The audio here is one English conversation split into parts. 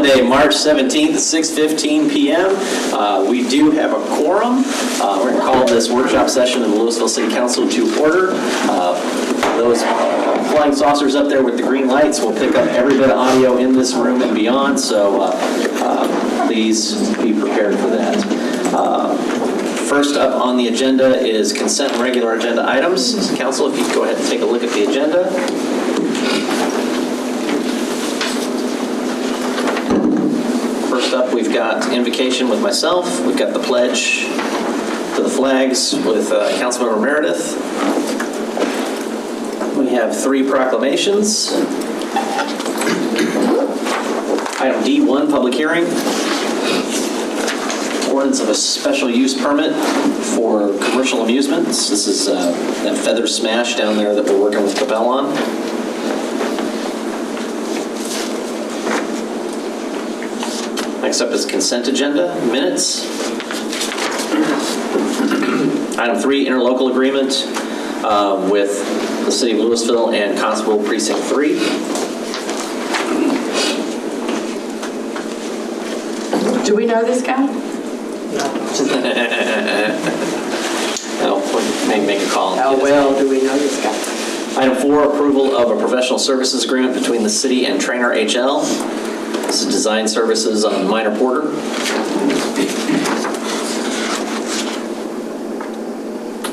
Monday, March 17th, 6:15 p.m. We do have a quorum. We're going to call this workshop session of the Lewisville City Council to order. Those flying saucers up there with the green lights will pick up every bit of audio in this room and beyond, so please be prepared for that. First up on the agenda is consent and regular agenda items. Council, if you could go ahead and take a look at the agenda. First up, we've got invocation with myself. We've got the pledge to the flags with Councilmember Meredith. We have 3 proclamations. Item D1, public hearing. Ordinance of a special use permit for commercial amusements. This is that Feather Smash down there that we're working with Cabell on. Next up is consent agenda, minutes. Item 3, interlocal agreement with the City of Lewisville and Constable Precinct 3. Do we know this guy? No, maybe make a call. How well do we know this guy? Item 4, approval of a professional services agreement between the city and Trainer HL. This is design services on Minor Porter.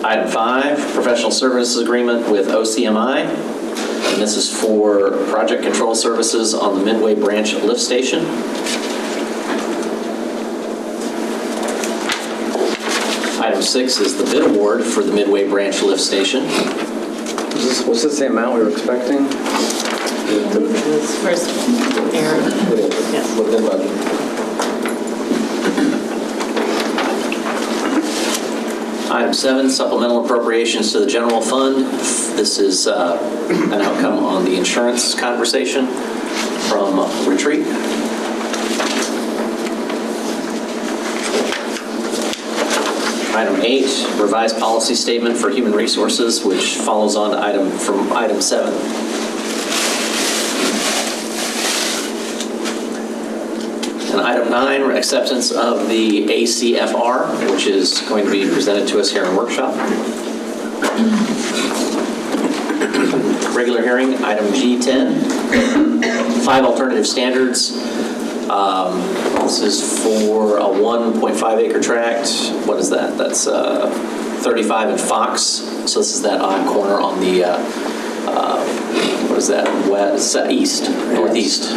Item 5, professional services agreement with OCMI. And this is for project control services on the Midway Branch lift station. Item 6 is the bid award for the Midway Branch lift station. Was this the amount we were expecting? First, Aaron. Yes. Within budget. Item 7, supplemental appropriations to the general fund. This is an outcome on the insurance conversation from Retreat. Item 8, revised policy statement for human resources, which follows on to item 7. And item 9, acceptance of the ACFR, which is going to be presented to us here in workshop. Regular hearing, item G10, 5 alternative standards. This is for a 1.5 acre tract. What is that? That's 35 in Fox. So this is that odd corner on the, what is that?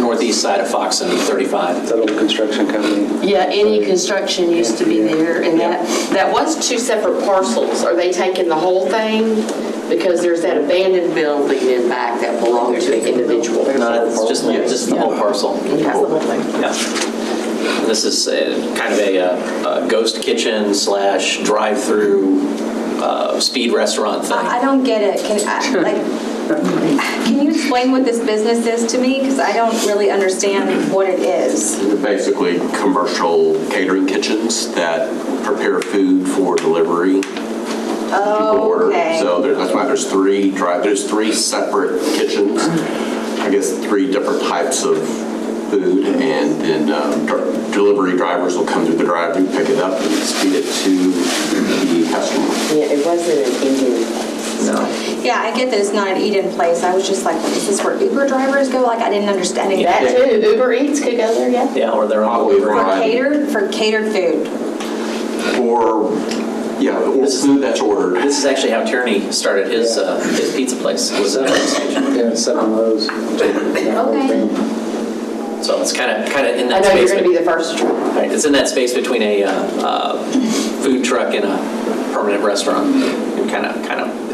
Northeast side of Fox and 35. That old construction company. Yeah, any construction used to be there, and that was 2 separate parcels. Are they taking the whole thing? Because there's that abandoned building in back that belonged to an individual. No, it's just the whole parcel. That's the whole thing. Yeah. This is kind of a ghost kitchen / drive-through speed restaurant thing. I don't get it. Can you explain what this business is to me? Because I don't really understand what it is. They're basically commercial catering kitchens that prepare food for delivery. Oh, okay. So that's why there's 3 separate kitchens. I guess 3 different types of food, and then delivery drivers will come through the drive-thru, pick it up, and speed it to the customer. Yeah, it wasn't an Indian place. No. Yeah, I get that it's not an eat-in place. I was just like, is this where Uber drivers go? Like, I didn't understand it. That too. Uber Eats could go there, yeah. Yeah, or their own Probably For catered food. or food that's ordered. This is actually how Tierney started his pizza place. Was at that station. Yeah, 7 rows. Okay. So it's kind of in that I know you're space. going to be the first to try. Right, it's in that space between a food truck and a permanent restaurant, and kind of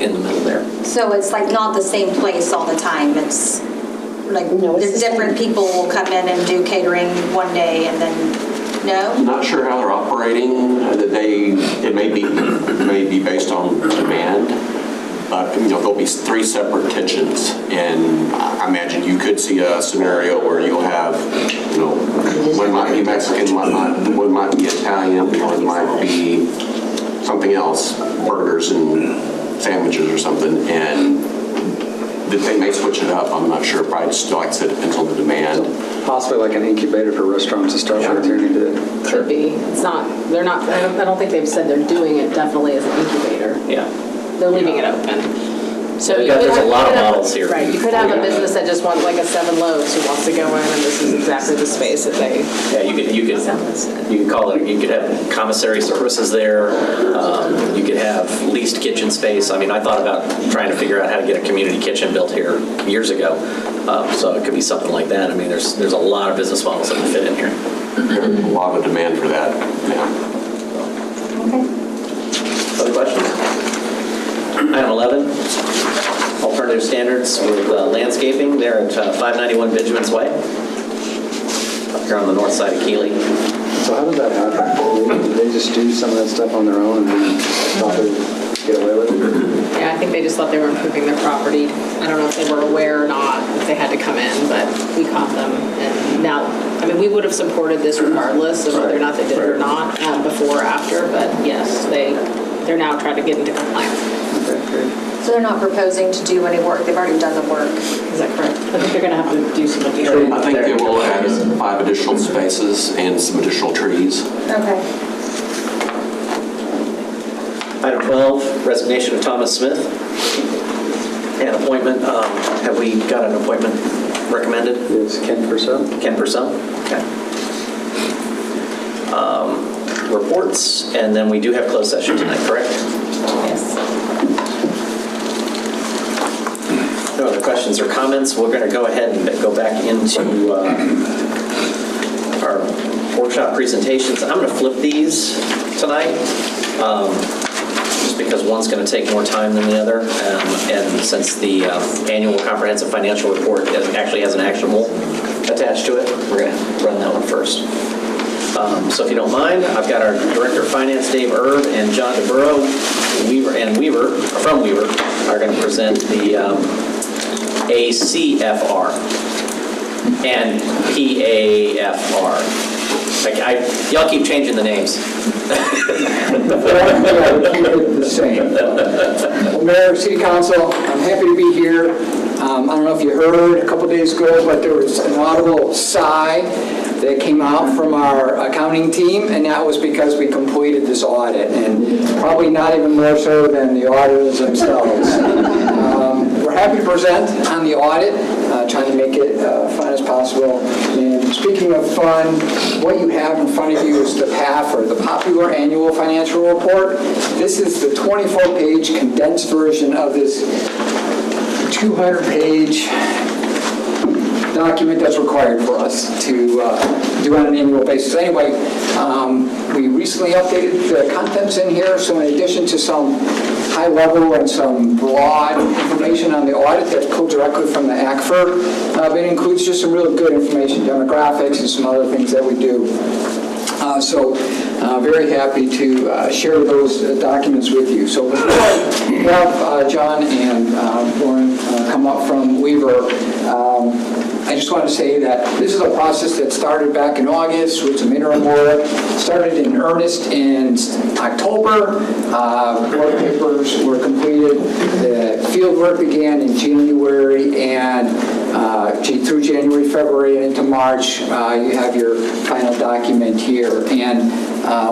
in the middle there. So it's like not the same place all the time. It's like No, it's there's the different same. people will come in and do catering one day and then, no? Not sure how they're operating. It may be based on demand, but there'll be 3 separate kitchens, and I imagine you could see a scenario where you'll have, one might be Mexican, one might be Italian, one might be something else, burgers and sandwiches or something, and that they may switch it up. I'm not sure. Probably still, like I said, depends on the demand. possibly like an incubator for restaurants to start with here? Could be. It's not, they're not, I don't think they've said they're doing it definitely as an incubator. Yeah. They're leaving it open. So you Yeah, could there's a have- lot of you could have- models here. Right, you could have a business that just wants like a 7 Loaves who wants to go in, and this is exactly the space that they. Yeah, you could call it, you could have commissary services there. You could have leased kitchen space. I mean, I thought about trying to figure out how to get a community kitchen built here years ago. So it could be something like that. I mean, there's a lot of business models that would fit in here. There's a lot of demand for that, yeah. Other questions? Item 11, alternative standards with landscaping. They're at 591 Benjamin's Way, up here on the north side of Keeley. So how does that happen? Do they just do some of that stuff on their own and then probably get away with it? Yeah, I think they just thought they were improving their property. I don't know if they were aware or not, if they had to come in, but we caught them. And now, I mean, we would have supported this regardless of whether or not they did it or not, before or after, but yes, they're now trying to get into compliance. Okay, great. So they're not proposing to do any work, they've already done the work. Is that correct? I think they're going to have to do some additional. I think they will add 5 additional spaces and some additional trees. Okay. Item 12, resignation of Thomas Smith. And appointment, have we got an appointment recommended? It's Ken Purcell. Ken Purcell? Okay. Reports, and then we do have closed session tonight, correct? Yes. No other questions or comments? We're going to go ahead and go back into our workshop presentations. I'm going to flip these tonight, just because one's going to take more time than the other, and since the annual comprehensive financial report actually has an actionable attached to it, we're going to run that one first. So if you don't mind, I've got our Director of Finance, Dave Erb, and John DeBurrow, Weaver, from Weaver, are going to present the ACFR and PAFR. Y'all keep changing the names. The same. Well, Mayor, City Council, I'm happy to be here. I don't know if you heard a couple days ago, but there was an audible sigh that came out from our accounting team, and that was because we completed this audit, and probably not even more so than the auditors themselves. We're happy to present on the audit, trying to make it fun as possible. And speaking of fun, what you have in front of you is the PAF, or the Popular Annual Financial Report. This is the 24-page condensed version of this 200-page document that's required for us to do on an annual basis. Anyway, we recently updated the contents in here, so in addition to some high level and some broad information on the audit that's pulled directly from the ACFR, it includes just some really good information, demographics, and some other things that we do. So very happy to share those documents with you. So before we have John and Lauren come up from Weaver, I just want to say that this is a process that started back in August with some interim work, started in earnest in October, work papers were completed, the field work began in January, and through January, February, and into March, you have your final document here. And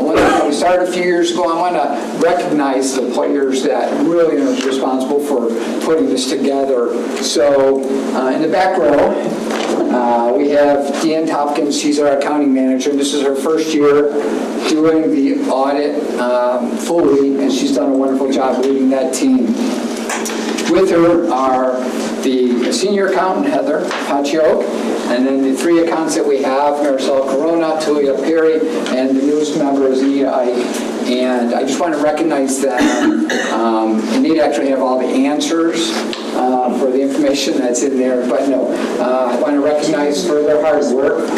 when we started a few years ago, I want to recognize the players that really are responsible for putting this together. So in the back row, we have Deanne Hopkins. She's our accounting manager. This is her first year doing the audit fully, and she's done a wonderful job leading that team. With her are the senior accountant, Heather Pachiok, and then the 3 accountants that we have, Maricel Corona, Tulia Perry, and the newest member is Anita Ike. And I just want to recognize that Anita actually have all the answers for the information that's in there, but no, I want to recognize for their hard work.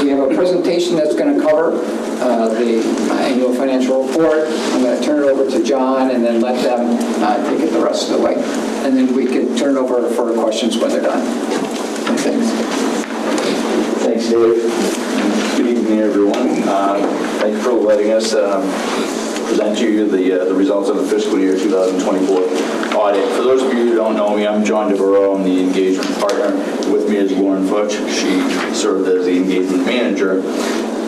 We have a presentation that's going to cover the annual financial report. I'm going to turn it over to John and then let them take it the rest of the way. And then we can turn it over for questions when they're done. Thanks. Thanks, Dave. Good evening, everyone. Thank you for letting us present to you the results of the fiscal year 2024 audit. For those of you who don't know me, I'm John DeBarreau. I'm the engagement partner. With me is Lauren Futch. She served as the engagement manager.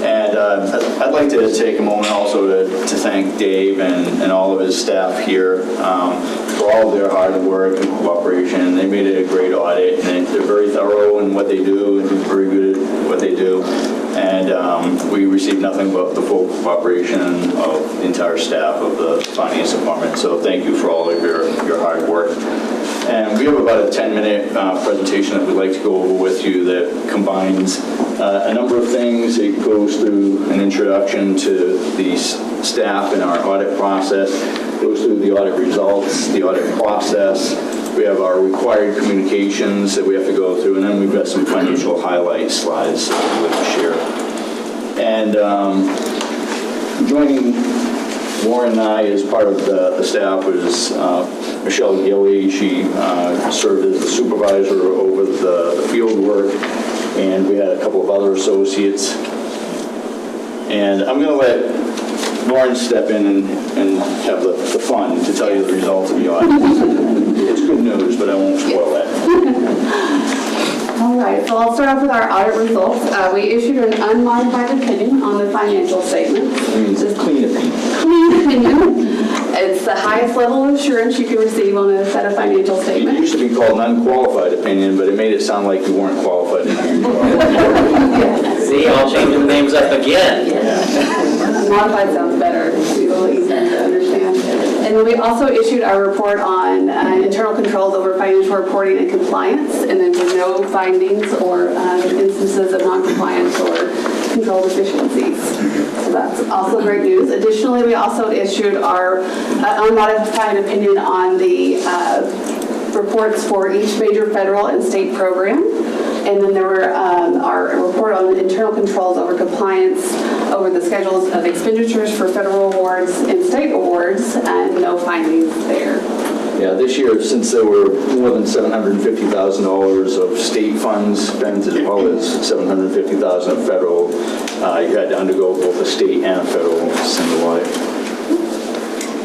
And I'd like to take a moment also to thank Dave and all of his staff here for all of their hard work and cooperation. They made it a great audit, and they're very thorough in what they do and very good at what they do. And we received nothing but the full cooperation of the entire staff of the finance department. So thank you for all of your hard work. And we have about a 10-minute presentation that we'd like to go over with you that combines a number of things. It goes through an introduction to the staff and our audit process, goes through the audit results, the audit process. We have our required communications that we have to go through, and then we've got some financial highlight slides that we'd like to share. And joining Lauren and I as part of the staff was Michelle Gilly. She served as the supervisor over the field work, and we had a couple of other associates. And I'm going to let Lauren step in and have the fun to tell you the results of the audit. It's good news, but I won't spoil that. All right, so I'll start off with our audit results. We issued an unmodified opinion on the financial statements. It's clean opinion. Clean opinion. It's the highest level of assurance you can receive on a set of financial It statements. used to be called an unqualified opinion, but it made it sound like you weren't qualified to do your job. See, I'll change the names up again. Modified sounds better. It's a little easier to understand. And then we also issued our report on internal controls over financial reporting and compliance, and then with no findings or instances of noncompliance or control deficiencies. So that's also great news. Additionally, we also issued our unmodified opinion on the reports for each major federal and state program. And then there were our report on the internal controls over compliance over the schedules of expenditures for federal awards and state awards, and no findings there. Yeah, this year, since there were more than $750,000 of state funds spent as well as $750,000 of federal, you had to undergo both a state and a federal single audit.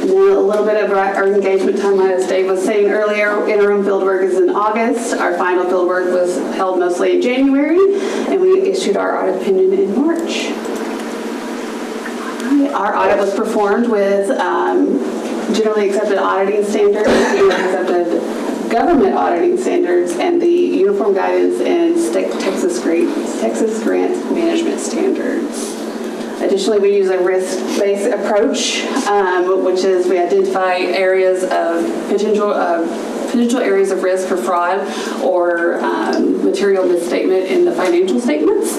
And then a little bit of our engagement time, as Dave was saying earlier, interim field work is in August. Our final field work was held mostly in January, and we issued our audit opinion in March. Our audit was performed with generally accepted auditing standards, accepted government auditing standards, and the uniform guidance and Texas grant management standards. Additionally, we use a risk-based approach, which is we identify areas of potential areas of risk for fraud or material misstatement in the financial statements.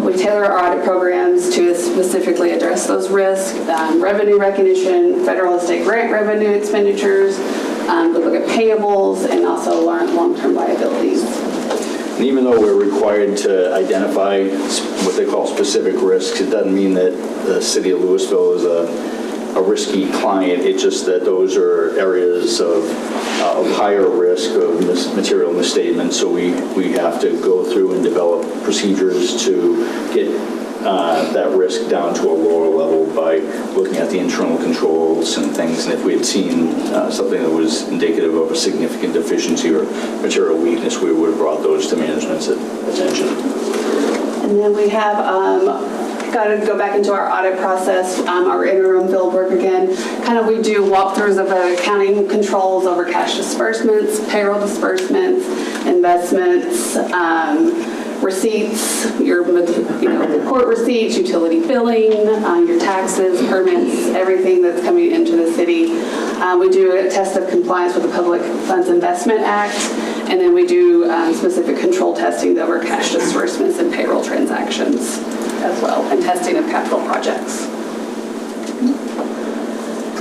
We tailor our audit programs to specifically address those risks, revenue recognition, federal and state grant revenue expenditures, we look at payables, and also long-term liabilities. And even though we're required to identify what they call specific risks, it doesn't mean that the city of Lewisville is a risky client. It's just that those are areas of higher risk of material misstatement. So we have to go through and develop procedures to get that risk down to a lower level by looking at the internal controls and things. And if we had seen something that was indicative of a significant deficiency or material weakness, we would have brought those to management's attention. And then we have got to go back into our audit process, our interim field work again. We do walkthroughs of accounting controls over cash disbursements, payroll disbursements, investments, receipts, your court receipts, utility billing, your taxes, permits, everything that's coming into the city. We do a test of compliance with the Public Funds Investment Act, and then we do specific control testing over cash disbursements and payroll transactions as well, and testing of capital projects.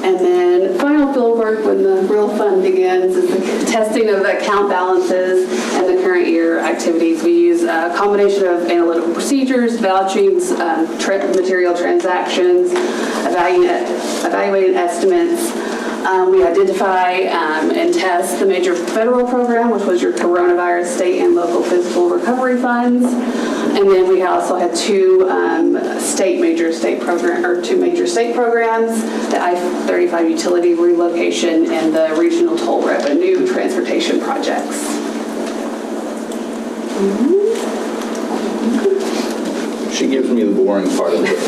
And then final field work, when the real fun begins, is the testing of the account balances and the current year activities. We use a combination of analytical procedures, vouchings, material transactions, evaluating estimates. We identify and test the major federal program, which was your coronavirus state and local fiscal recovery funds. And then we also had two major state programs, the I-35 utility relocation and the regional toll revenue transportation projects. She gives me the boring part of it.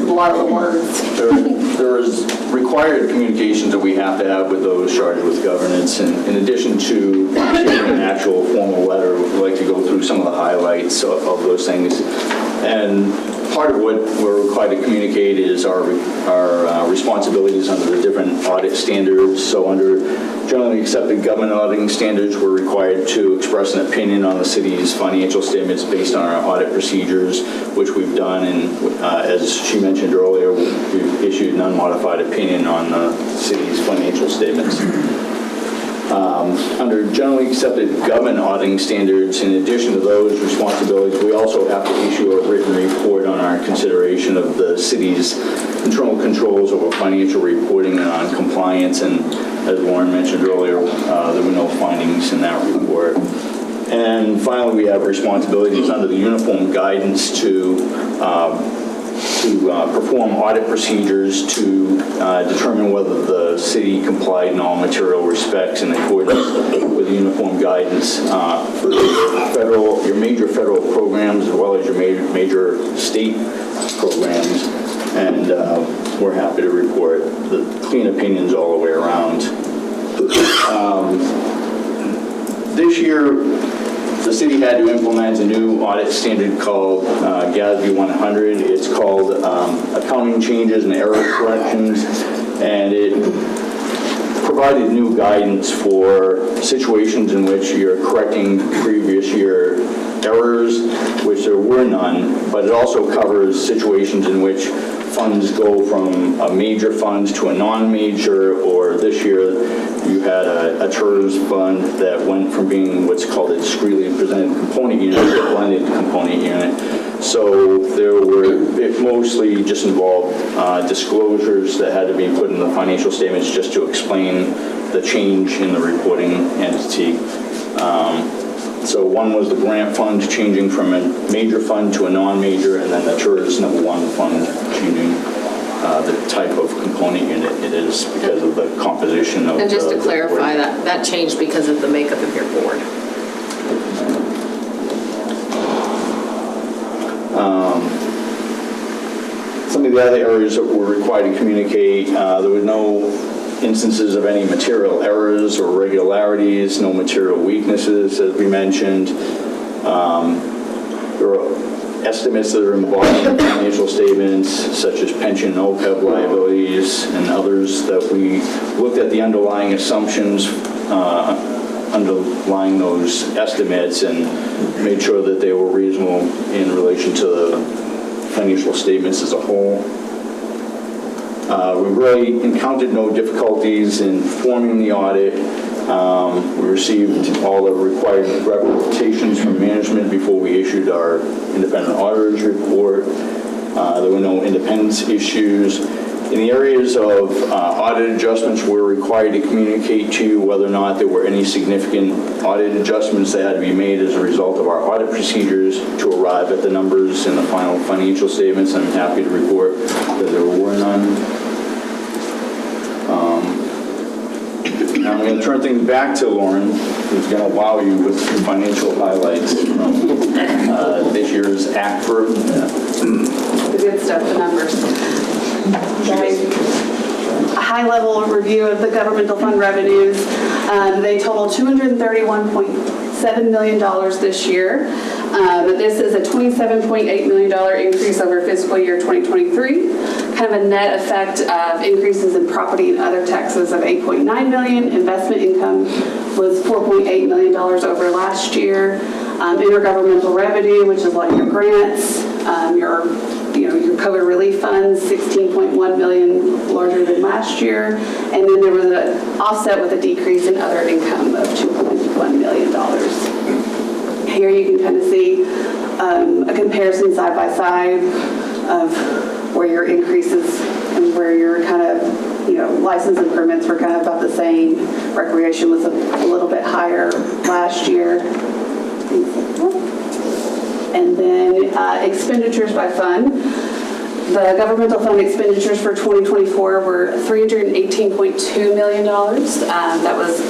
A lot of the words. There is required communications that we have to have with those charged with governance. And in addition to an actual formal letter, we'd like to go through some of the highlights of those things. And part of what we're required to communicate is our responsibilities under the different audit standards. So under generally accepted government auditing standards, we're required to express an opinion on the city's financial statements based on our audit procedures, which we've done. And as she mentioned earlier, we've issued an unmodified opinion on the city's financial statements. Under generally accepted government auditing standards, in addition to those responsibilities, we also have to issue a written report on our consideration of the city's internal controls over financial reporting and on compliance. And as Lauren mentioned earlier, there were no findings in that report. And finally, we have responsibilities under the uniform guidance to perform audit procedures to determine whether the city complied in all material respects in accordance with the uniform guidance for your major federal programs as well as your major state programs. And we're happy to report the clean opinions all the way around. This year, the city had to implement a new audit standard called GASB 100. It's called Accounting Changes and Error Corrections, and it provided new guidance for situations in which you're correcting previous year errors, which there were none, but it also covers situations in which funds go from a major fund to a non-major, or this year you had a TERS fund that went from being what's called a discretely presented component unit to a blended component unit. So it mostly just involved disclosures that had to be put in the financial statements just to explain the change in the reporting entity. So one was the grant fund changing from a major fund to a non-major, and then the TERS number one fund changing the type of component unit it is because of the composition of. And just to clarify, that changed because of the makeup of your board. Some of the other areas that we're required to communicate, there were no instances of any material errors or irregularities, no material weaknesses, as we mentioned. There are estimates that are involved in financial statements, such as pension and OPEB liabilities and others, that we looked at the underlying assumptions underlying those estimates and made sure that they were reasonable in relation to the financial statements as a whole. We really encountered no difficulties in performing the audit. We received all the required representations from management before we issued our independent auditor's report. There were no independence issues. In the areas of audit adjustments, we're required to communicate to you whether or not there were any significant audit adjustments that had to be made as a result of our audit procedures to arrive at the numbers in the final financial statements. I'm happy to report that there were none. Now I'm going to turn things back to Lauren, who's going to wow you with some financial highlights from this year's ACFR. The good stuff, the numbers. Okay. A high-level review of the governmental fund revenues. They total $231.7 million this year. This is a $27.8 million increase over fiscal year 2023. Kind of a net effect of increases in property and other taxes of $8.9 million. Investment income was $4.8 million over last year. Intergovernmental revenue, which is like your grants, your COVID relief funds, $16.1 million larger than last year. And then there was an offset with a decrease in other income of $2.1 million. Here you can kind of see a comparison side by side of where your increases and where your kind of, license and permits were kind of about the same. Recreation was a little bit higher last year. And then expenditures by fund. The governmental fund expenditures for 2024 were $318.2 million. That was a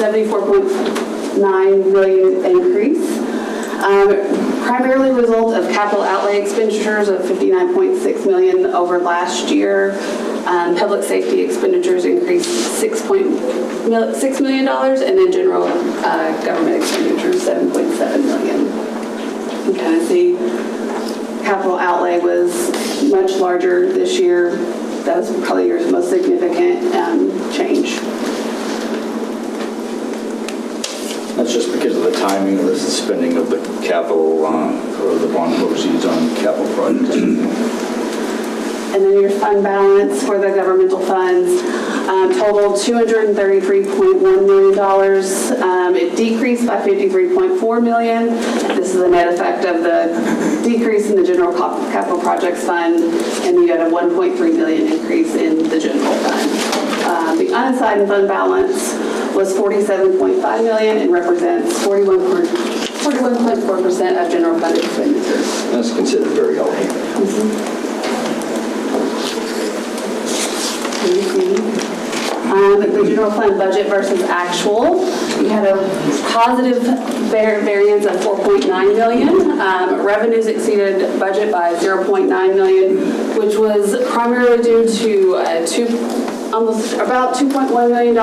$74.9 million increase. Primarily a result of capital outlay expenditures of $59.6 million over last year. Public safety expenditures increased $6 million, and then general government expenditures $7.7 million. You kind of see capital outlay was much larger this year. That was probably your most significant change. That's just because of the timing of the spending of the capital, or the bond proceeds on capital projects. And then your fund balance for the governmental funds totaled $233.1 million. It decreased by $53.4 million. This is the net effect of the decrease in the general capital projects fund, and you got a $1.3 million increase in the general fund. The unassigned fund balance was $47.5 million and represents 41.4% of general fund expenditures. That's considered very healthy. The general fund budget versus actual, we had a positive variance of $4.9 million. Revenues exceeded budget by $0.9 million, which was primarily due to about $2.1 million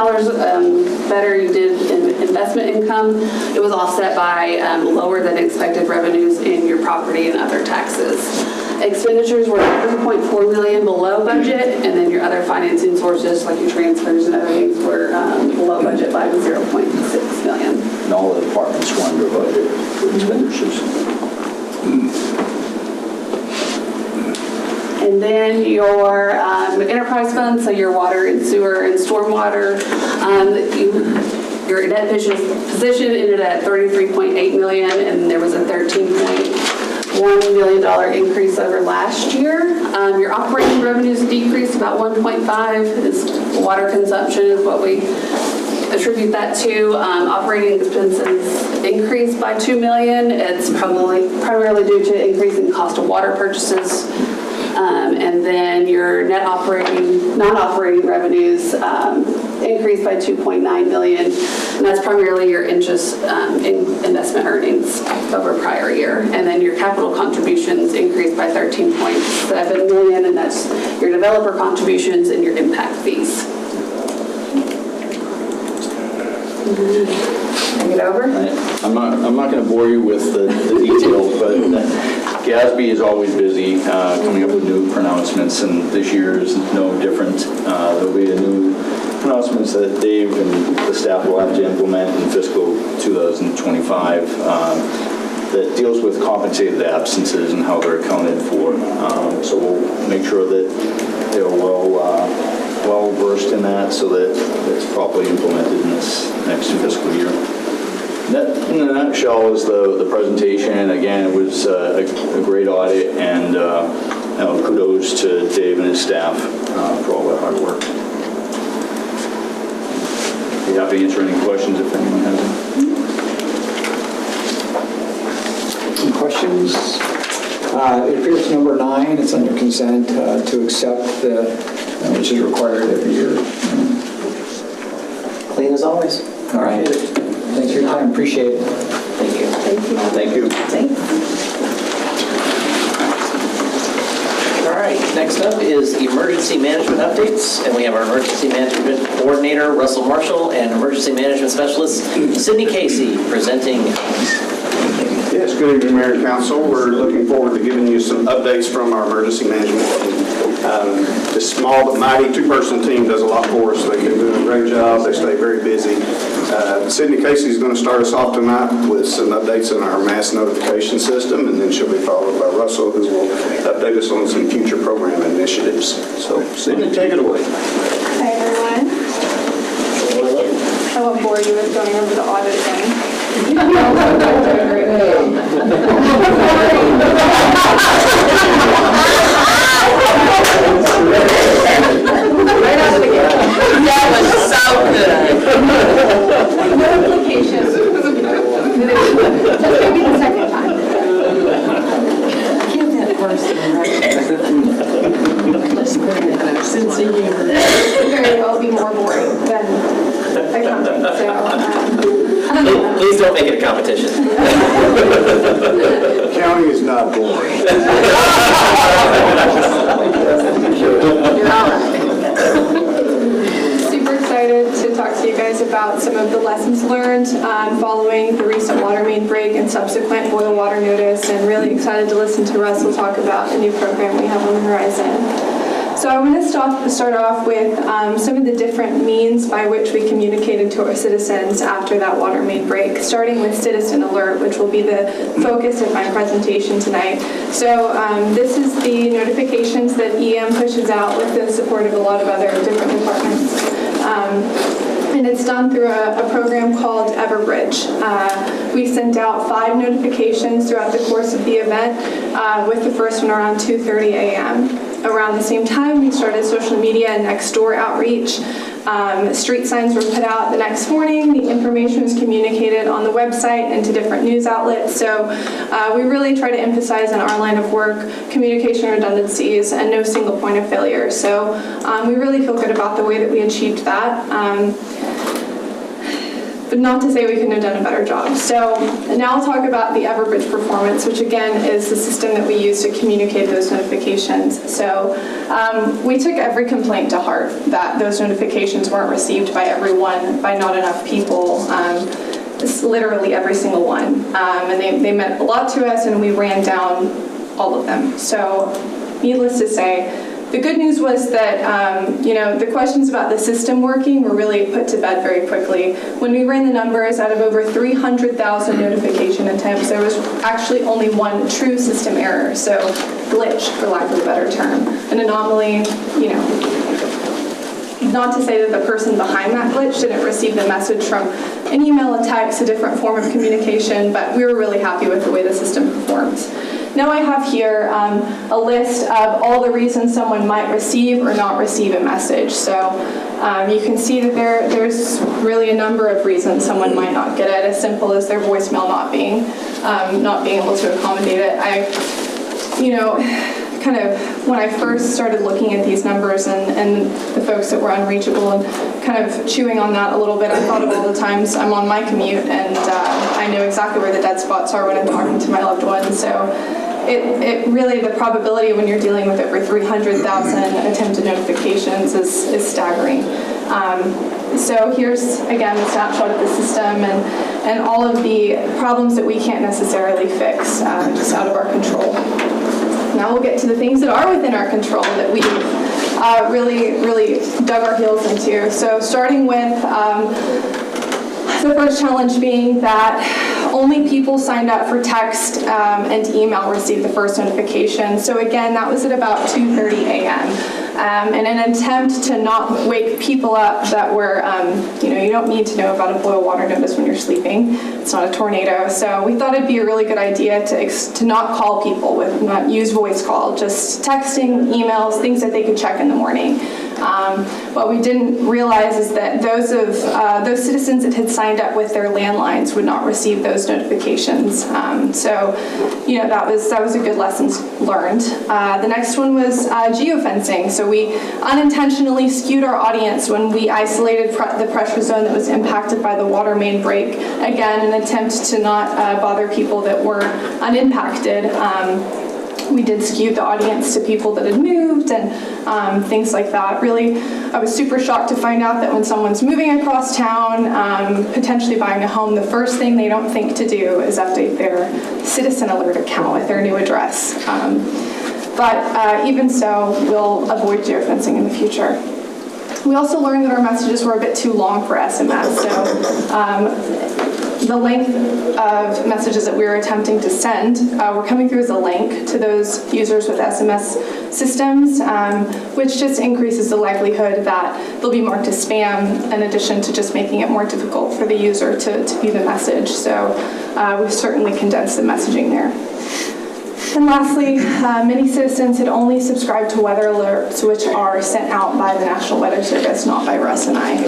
better you did in investment income. It was offset by lower than expected revenues in your property and other taxes. Expenditures were $3.4 million below budget, and then your other financing sources, like your transfers and other things, were below budget by $0.6 million. And all the departments were under budget for expenditures. And then your enterprise fund, so your water and sewer and stormwater, your net position ended at $33.8 million, and there was a $13.1 million increase over last year. Your operating revenues decreased about 1.5. Water consumption is what we attribute that to. Operating expenses increased by $2 million. It's primarily due to increase in cost of water purchases. And then your net non-operating revenues increased by $2.9 million, and that's primarily your interest investment earnings over prior year. And then your capital contributions increased by $13.7 million, and that's your developer contributions and your impact fees. Take it over. I'm not going to bore you with the details, but GASB is always busy coming up with new pronouncements, and this year is no different. There'll be a new pronouncements that Dave and the staff will have to implement in fiscal 2025 that deals with compensated absences and how they're accounted for. So we'll make sure that they're well versed in that so that it's properly implemented in this next fiscal year. That, in a nutshell, is the presentation. Again, it was a great audit, and kudos to Dave and his staff for all that hard work. Be happy to answer any questions if anyone has Any questions? It appears number 9, it's under consent to accept which is required every year. Clean as always. All right. Thanks for your time. Appreciate it. Thank you. Thank you. All right, next up is emergency management updates, and we have our emergency management coordinator, Russell Marshall, and emergency management specialist, Sydney Casey, presenting. Yes, good evening, Mayor and Council. We're looking forward to giving you some updates from our emergency management team. This small but mighty two-person team does a lot for us. They've been doing a great job. They stay very busy. Sydney Casey is going to start us off tonight with some updates on our mass notification system, and then she'll be followed by Russell, who will update us on some future program initiatives. So, Sydney, take it away. Hi, everyone. I won't bore you with going over the audit thing. Right out of the gate. That was so good. Notifications. That's going to be the second time. Please don't make it a competition. County is not boring. Super excited to talk to you guys about some of the lessons learned following the recent water main break and subsequent boil water notice, and really excited to listen to Russell talk about the new program we have on the horizon. So I want to start off with some of the different means by which we communicated to our citizens after that water main break, starting with Citizen Alert, which will be the focus of my presentation tonight. So this is the notifications that EM pushes out with the support of a lot of other different departments. And it's done through a program called Everbridge. We sent out 5 notifications throughout the course of the event, with the first one around 2:30 a.m. Around the same time, we started social media and next door outreach. Street signs were put out the next morning. The information was communicated on the website and to different news outlets. So we really try to emphasize in our line of work communication redundancies and no single point of failure. So we really feel good about the way that we achieved that. But not to say we couldn't have done a better job. So now I'll talk about the Everbridge performance, which again is the system that we use to communicate those notifications. So we took every complaint to heart that those notifications weren't received by everyone, by not enough people. It's literally every single one. And they meant a lot to us, and we ran down all of them. So needless to say, the good news was that, the questions about the system working were really put to bed very quickly. When we ran the numbers, out of over 300,000 notification attempts, there was actually only one true system error, so glitch, for lack of a better term. An anomaly, not to say that the person behind that glitch didn't receive the message from an email, a text, a different form of communication, but we were really happy with the way the system performs. Now I have here a list of all the reasons someone might receive or not receive a message. So you can see that there's really a number of reasons someone might not get it, as simple as their voicemail not being able to accommodate it. Kind of when I first started looking at these numbers and the folks that were unreachable and kind of chewing on that a little bit, I thought of all the times I'm on my commute and I know exactly where the dead spots are when I'm talking to my loved ones. So it really, the probability when you're dealing with over 300,000 attempted notifications is staggering. So here's, again, the snapshot of the system and all of the problems that we can't necessarily fix, just out of our control. Now we'll get to the things that are within our control that we've really dug our heels into. So starting with the first challenge being that only people signed up for text and email received the first notification. So again, that was at about 2:30 a.m. In an attempt to not wake people up that were, you don't need to know about a boil water notice when you're sleeping. It's not a tornado. So we thought it'd be a really good idea to not call people, not use voice call, just texting, emails, things that they could check in the morning. What we didn't realize is that those citizens that had signed up with their landlines would not receive those notifications. That was a good lesson learned. The next one was geofencing. So we unintentionally skewed our audience when we isolated the pressure zone that was impacted by the water main break. Again, an attempt to not bother people that were unimpacted. We did skew the audience to people that had moved and things like that. Really, I was super shocked to find out that when someone's moving across town, potentially buying a home, the first thing they don't think to do is update their Citizen Alert account with their new address. But even so, we'll avoid geofencing in the future. We also learned that our messages were a bit too long for SMS. So the length of messages that we were attempting to send were coming through as a link to those users with SMS systems, which just increases the likelihood that they'll be marked as spam, in addition to just making it more difficult for the user to view the message. So we've certainly condensed the messaging there. And lastly, many citizens had only subscribed to weather alerts, which are sent out by the National Weather Service, not by Russ and I.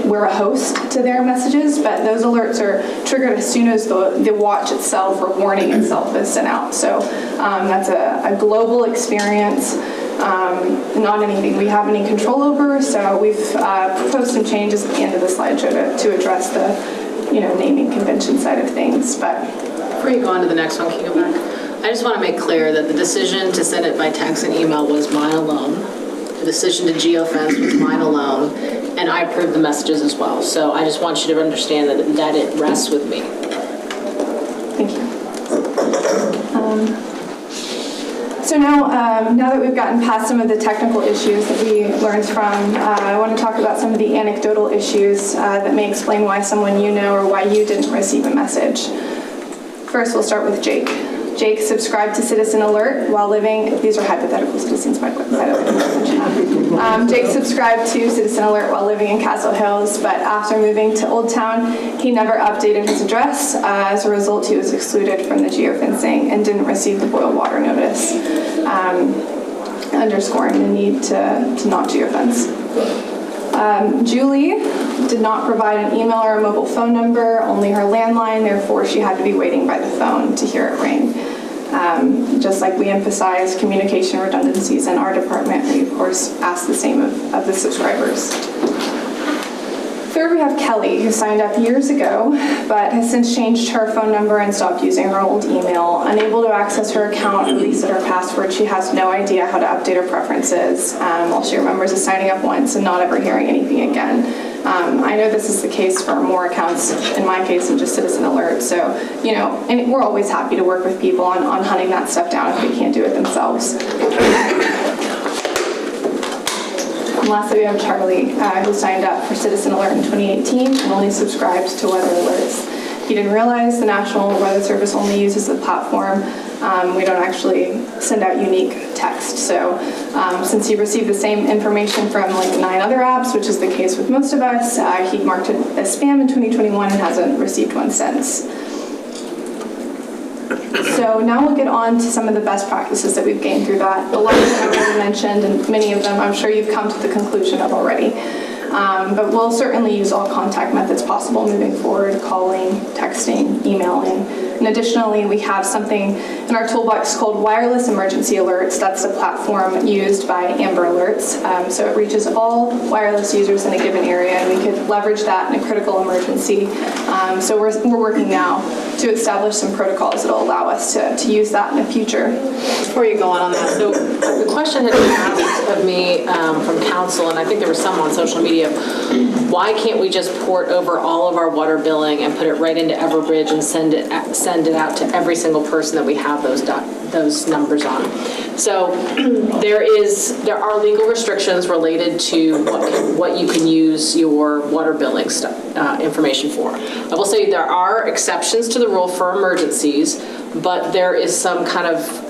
We're a host to their messages, but those alerts are triggered as soon as the watch itself or warning itself is sent out. So that's a global experience. not anything we have any control over. So we've proposed some changes at the end of the slideshow to address the, naming convention side of things. But before you go on to the next one, can you go back? I just want to make clear that the decision to send it by text and email was mine alone. The decision to geofence was mine alone, and I approved the messages as well. So I just want you to understand that it rests with me. thank you. So now that we've gotten past some of the technical issues that we learned from, I want to talk about some of the anecdotal issues that may explain why someone or why you didn't receive a message. First, we'll start with Jake. Jake subscribed to Citizen Alert while living, these are hypothetical citizens, by the way. Jake subscribed to Citizen Alert while living in Castle Hills, but after moving to Old Town, he never updated his address. As a result, he was excluded from the geofencing and didn't receive the boil water notice, underscoring the need to not geofence. Julie did not provide an email or a mobile phone number, only her landline, therefore she had to be waiting by the phone to hear it ring. Just like we emphasize communication redundancies in our department, we of course ask the same of the subscribers. Third, we have Kelly, who signed up years ago, but has since changed her phone number and stopped using her old email. Unable to access her account or reset her password, she has no idea how to update her preferences. All she remembers is signing up once and not ever hearing anything again. I know this is the case for more accounts, in my case, than just Citizen Alert. So, and we're always happy to work with people on hunting that stuff down if they can't do it themselves. And lastly, we have Charlie, who signed up for Citizen Alert in 2018 and only subscribed to weather alerts. He didn't realize the National Weather Service only uses the platform. We don't actually send out unique text. So since he received the same information from like 9 other apps, which is the case with most of us, he marked it as spam in 2021 and hasn't received one since. So now we'll get on to some of the best practices that we've gained through that. A lot of them I've already mentioned, and many of them I'm sure you've come to the conclusion of already. But we'll certainly use all contact methods possible moving forward: calling, texting, emailing. And additionally, we have something in our toolbox called Wireless Emergency Alerts. That's a platform used by Amber Alerts. So it reaches all wireless users in a given area, and we could leverage that in a critical emergency. So we're working now to establish some protocols that will allow us to use that in the future. Before you go on that, so the question had been asked of me from council, and I think there was some on social media, why can't we just port over all of our water billing and put it right into Everbridge and send it out to every single person that we have those numbers on? So there are legal restrictions related to what you can use your water billing information for. I will say there are exceptions to the rule for emergencies, but there is some kind of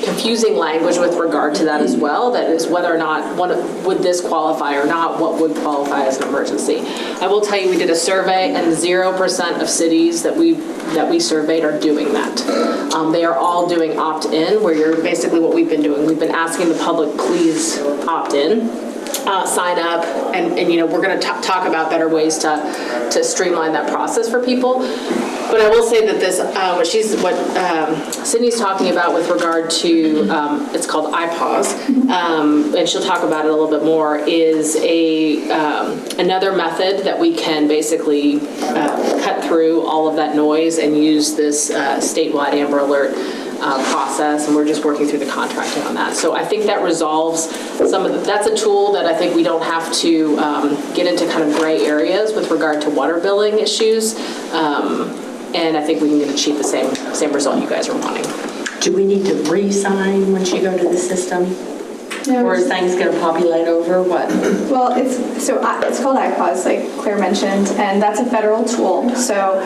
confusing language with regard to that as well. That is whether or not would this qualify or not, what would qualify as an emergency. I will tell you, we did a survey and 0% of cities that we surveyed are doing that. They are all doing opt-in, where you're basically what we've been doing. We've been asking the public, please opt in. Sign up, and we're going to talk about better ways to streamline that process for people. But I will say that this, what Sydney's talking about with regard to, it's called iPause, and she'll talk about it a little bit more, is another method that we can basically cut through all of that noise and use this statewide Amber Alert process, and we're just working through the contracting on that. So I think that resolves some of that's a tool that I think we don't have to get into kind of gray areas with regard to water billing issues, and I think we can achieve the same result you guys are wanting. Do we need to re-sign once you go to the system? No. Or is things going to populate over what? Well, it's called iPause, like Claire mentioned, and that's a federal tool. So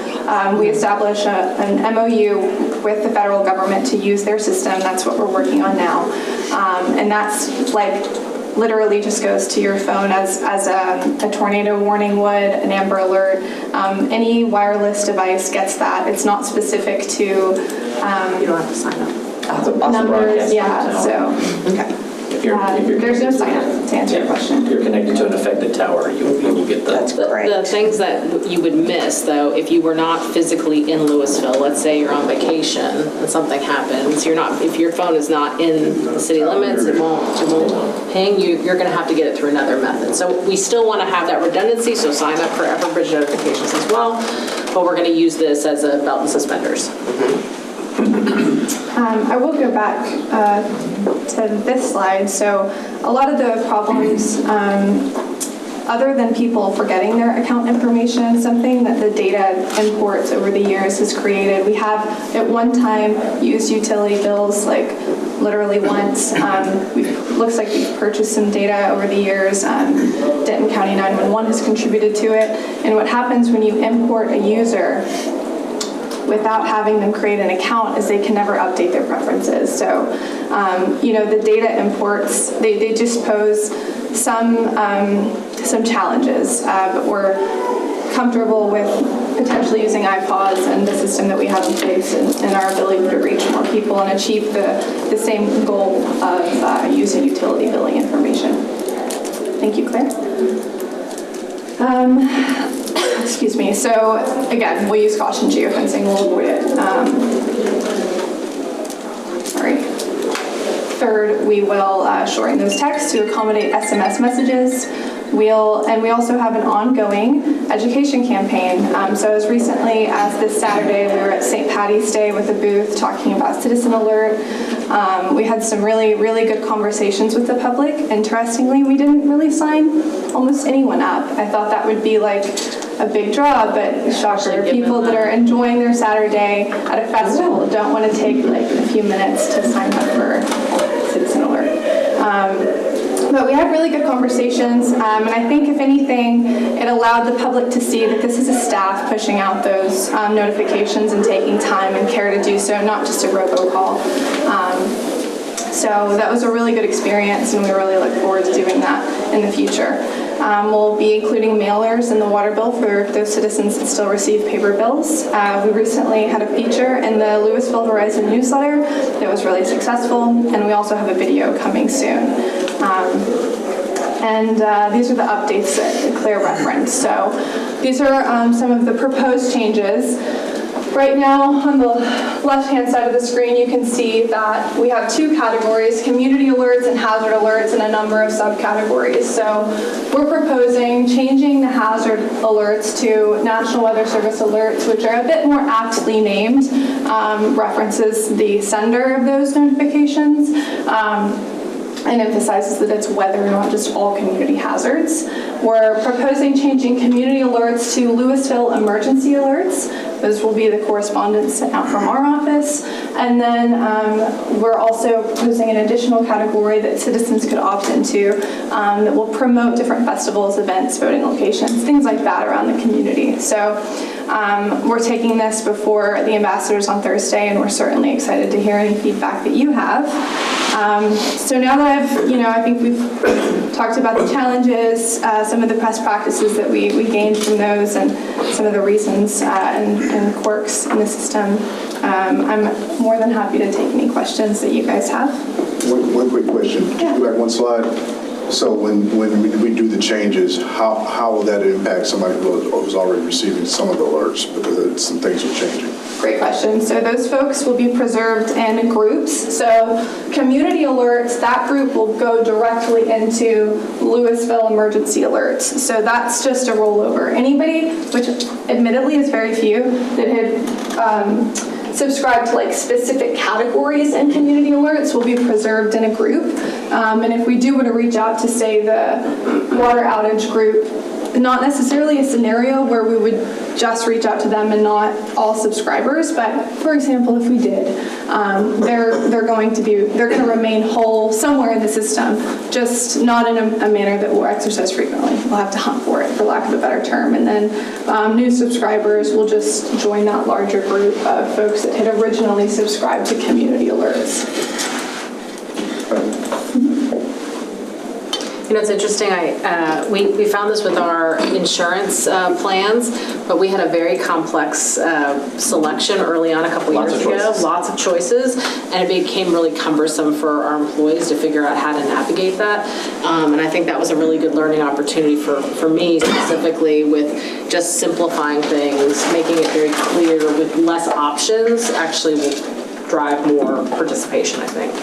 we establish an MOU with the federal government to use their system. That's what we're working on now, and that's like literally just goes to your phone as a tornado warning would, an Amber Alert. Any wireless device gets that. It's not specific to. You don't have to sign up. Numbers, yeah. So okay. there's no sign up to answer answer your question. You're connected to an affected tower, you will get the. That's correct. The things that you would miss, though, if you were not physically in Lewisville, let's say you're on vacation and something happens, if your phone is not in the city limits, it won't ping you. You're going to have to get it through another method. So we still want to have that redundancy. So sign up for Everbridge notifications as well. But we're going to use this as a belt and suspenders. I will go back to this slide. So a lot of the problems, other than people forgetting their account information, something that the data imports over the years has created. We have at one time used utility bills like literally once. Looks like we've purchased some data over the years. Denton County 911 has contributed to it. And what happens when you import a user without having them create an account is they can never update their preferences. So, the data imports, they just pose some challenges, but we're comfortable with potentially using iPods and the system that we have in place and our ability to reach more people and achieve the same goal of using utility billing information. Thank you, Claire. Excuse me. So again, we'll use caution geofencing. We'll avoid it. Sorry. Third, we will shorten those texts to accommodate SMS messages. We also have an ongoing education campaign. So as recently as this Saturday, we were at St. Patty's Day with a booth talking about Citizen Alert. We had some really, really good conversations with the public. Interestingly, we didn't really sign almost anyone up. I thought that would be like a big draw, but shocker, people that are enjoying their Saturday at a festival don't want to take like a few minutes to sign up for Citizen Alert. But we had really good conversations, and I think, if anything, it allowed the public to see that this is a staff pushing out those notifications and taking time and care to do so, not just a robocall. So that was a really good experience, and we really look forward to doing that in the future. We'll be including mailers in the water bill for those citizens that still receive paper bills. We recently had a feature in the Lewisville Horizon newsletter that was really successful, and we also have a video coming soon. These are the updates that Claire referenced. So these are some of the proposed changes. Right now, on the left-hand side of the screen, you can see that we have two categories, community alerts and hazard alerts, and a number of subcategories. So we're proposing changing the hazard alerts to National Weather Service alerts, which are a bit more aptly named, references the sender of those notifications, and emphasizes that it's weather, not just all community hazards. We're proposing changing community alerts to Lewisville emergency alerts. Those will be the correspondence sent out from our office. And then we're also proposing an additional category that citizens could opt into that will promote different festivals, events, voting locations, things like that around the community. So we're taking this before the ambassadors on Thursday, and we're certainly excited to hear any feedback that you have. So now that I think we've talked about the challenges, some of the best practices that we gained from those, and some of the reasons and quirks in the system, I'm more than happy to take any questions that you guys have. One quick question. Yeah. Go back one slide. So when we do the changes, how will that impact somebody who's already receiving some of the alerts, because some things are changing? Great question. So those folks will be preserved in groups. So community alerts, that group will go directly into Lewisville emergency alerts. So that's just a rollover. Anybody, which admittedly is very few, that had subscribed to like specific categories in community alerts will be preserved in a group. And if we do want to reach out to, say, the water outage group, not necessarily a scenario where we would just reach out to them and not all subscribers, but for example, if we did, they're going to remain whole somewhere in the system, just not in a manner that we'll exercise frequently. We'll have to hunt for it, for lack of a better term. And then new subscribers will just join that larger group of folks that had originally subscribed to community alerts. You know, it's interesting, we found this with our insurance plans, but we had a very complex selection early on a couple years ago. Lots of choices, and it became really cumbersome for our employees to figure out how to navigate that. And I think that was a really good learning opportunity for me specifically, with just simplifying things, making it very clear with less options actually will drive more participation, I think.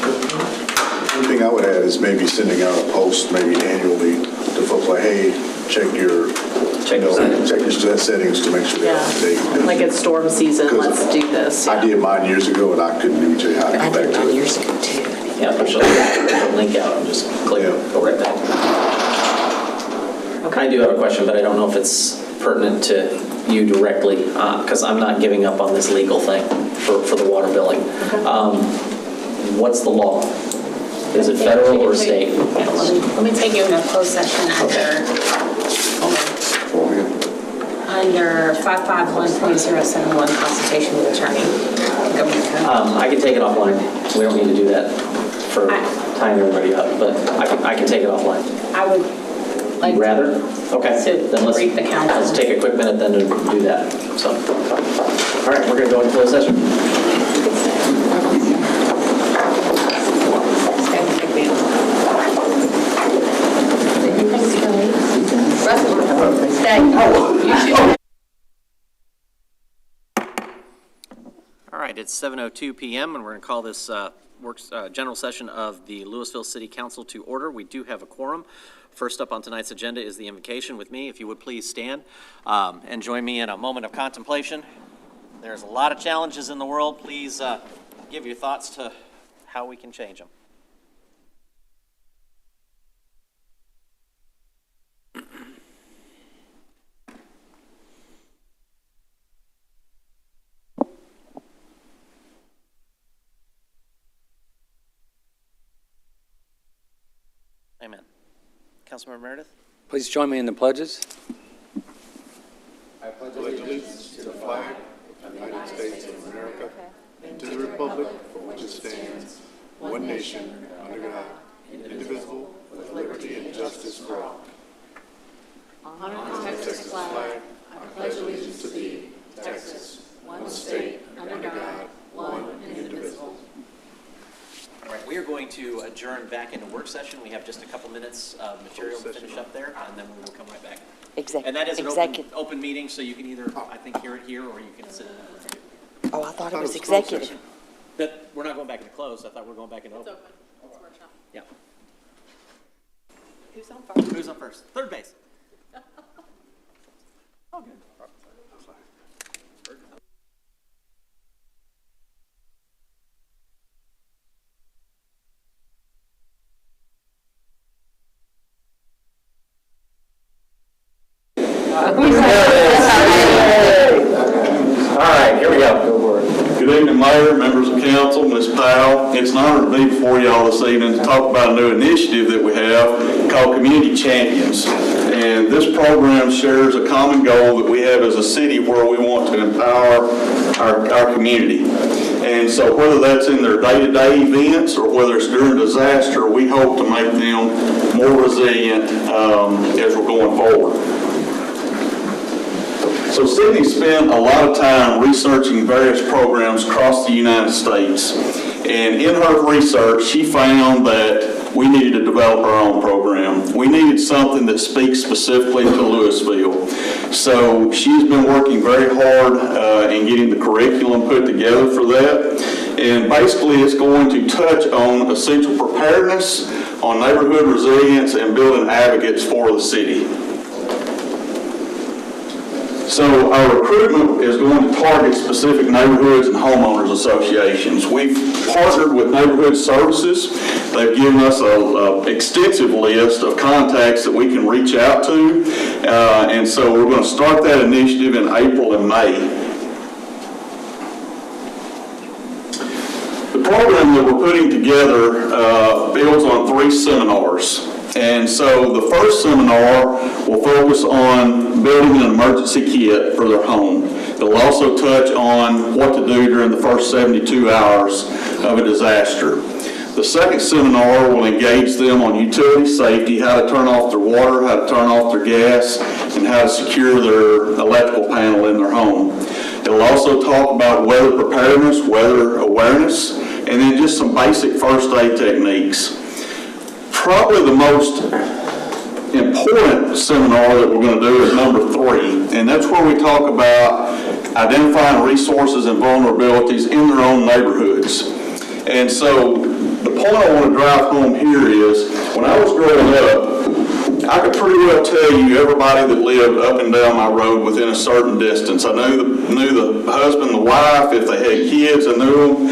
One thing I would add is maybe sending out a post, maybe annually, to folks like, hey, check your settings to make sure they're up to date. Like it's storm season, let's do this. I did mine years ago, and I couldn't even tell you how to get back to it. I did mine years ago, too. Yeah, push the link out and just click, go right back. Okay. I do have a question, but I don't know if it's pertinent to you directly, because I'm not giving up on this legal thing for the water billing. What's the law? Is it federal or state? Let me take you in a closed session under 551.071 consultation with attorney. I can take it offline. We don't need to do that for tying everybody up, but I can take it offline. I would like rather? Okay. Then let's take a quick minute then to do that. So, all right, we're going to go into closed session. All right, it's 7:02 p.m. and we're going to call this general session of the Lewisville City Council to order. We do have a quorum. First up on tonight's agenda is the invocation. With me, if you would please stand and join me in a moment of contemplation. There's a lot of challenges in the world. Please give your thoughts to how we can change them. Amen. Councilmember Meredith? Please join me in the pledges. I pledge allegiance to the flag of the United States of America and to the republic for which it stands, one nation, under God, indivisible, with liberty and justice for all. Honor the Texas flag. I pledge allegiance to thee, Texas, one state, under God, one and indivisible. All right, we are going to adjourn back into work session. We have just a couple minutes of material to finish up there, and then we will come right back. And that is an open meeting, so you can either, I think, hear it here, or you can sit in it. Oh, I thought it was executive. We're not going back into closed. I thought we were going back into open. It's open. It's a workshop. Yeah. Who's on first? Who's on first? Third base. Oh, good. All right, here we go. Good evening, Mayor, members of council, Ms. Powell. It's an honor to be before y'all this evening to talk about a new initiative that we have called Community Champions. And this program shares a common goal that we have as a city where we want to empower our community. And so whether that's in their day-to-day events or whether it's during disaster, we hope to make them more resilient as we're going forward. So Sydney spent a lot of time researching various programs across the United States. And in her research, she found that we needed to develop our own program. We needed something that speaks specifically to Lewisville. So she's been working very hard in getting the curriculum put together for that. And basically it's going to touch on essential preparedness, on neighborhood resilience, and building advocates for the city. So our recruitment is going to target specific neighborhoods and homeowners associations. We've partnered with Neighborhood Services. They've given us an extensive list of contacts that we can reach out to. And so we're going to start that initiative in April and May. The program that we're putting together builds on 3 seminars. And so the first seminar will focus on building an emergency kit for their home. It'll also touch on what to do during the first 72 hours of a disaster. The second seminar will engage them on utility safety, how to turn off their water, how to turn off their gas, and how to secure their electrical panel in their home. It will also talk about weather preparedness, weather awareness, and then just some basic first aid techniques. Probably the most important seminar that we're going to do is number 3, and that's where we talk about identifying resources and vulnerabilities in their own neighborhoods. And so the point I want to drive home here is, when I was growing up, I could pretty well tell you everybody that lived up and down my road within a certain distance. I knew the husband, the wife, if they had kids, I knew them.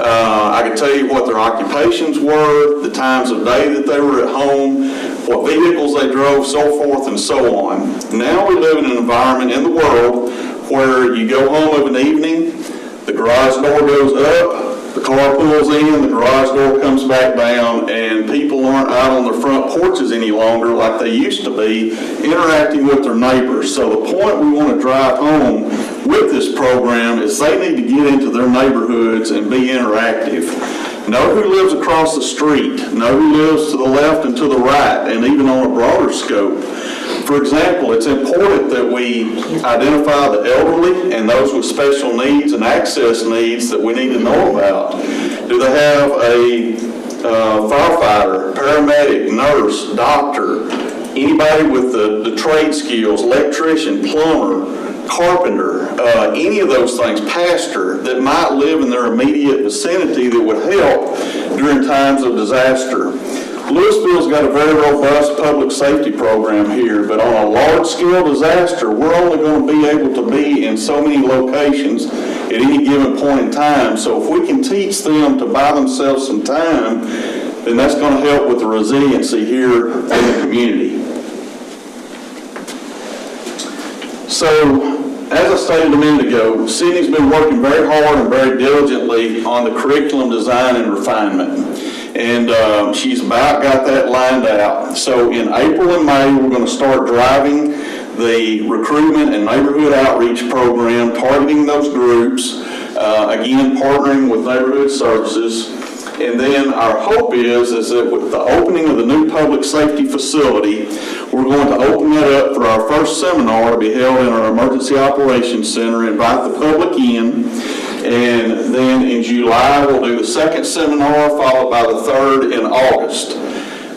I could tell you what their occupations were, the times of day that they were at home, what vehicles they drove, so forth and so on. Now we live in an environment in the world where you go home of an evening, the garage door goes up, the car pulls in, the garage door comes back down, and people aren't out on their front porches any longer like they used to be, interacting with their neighbors. So the point we want to drive home with this program is they need to get into their neighborhoods and be interactive. Know who lives across the street, know who lives to the left and to the right, and even on a broader scope. For example, it's important that we identify the elderly and those with special needs and access needs that we need to know about. Do they have a firefighter, paramedic, nurse, doctor, anybody with the trade skills, electrician, plumber, carpenter, any of those things, pastor, that might live in their immediate vicinity that would help during times of disaster? Lewisville's got a very robust public safety program here, but on a large-scale disaster, we're only going to be able to be in so many locations at any given point in time. So if we can teach them to buy themselves some time, then that's going to help with the resiliency here in the community. So, as I stated a minute ago, Sydney's been working very hard and very diligently on the curriculum design and refinement. And she's about got that lined out. So in April and May, we're going to start driving the recruitment and neighborhood outreach program, targeting those groups, again, partnering with neighborhood services. And then our hope is that with the opening of the new public safety facility, we're going to open that up for our first seminar to be held in our Emergency Operations Center, invite the public in, and then in July we'll do the second seminar, followed by the third in August.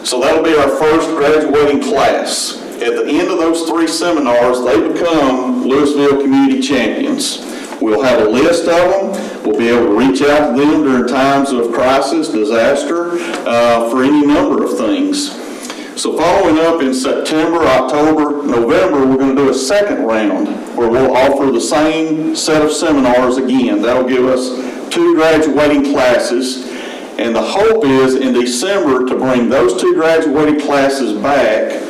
So that'll be our first graduating class. At the end of those 3 seminars, they become Lewisville Community Champions. We'll have a list of them. We'll be able to reach out to them during times of crisis, disaster, for any number of things. So following up in September, October, November, we're going to do a second round where we'll offer the same set of seminars again. That'll give us 2 graduating classes. And the hope is in December to bring those 2 graduating classes back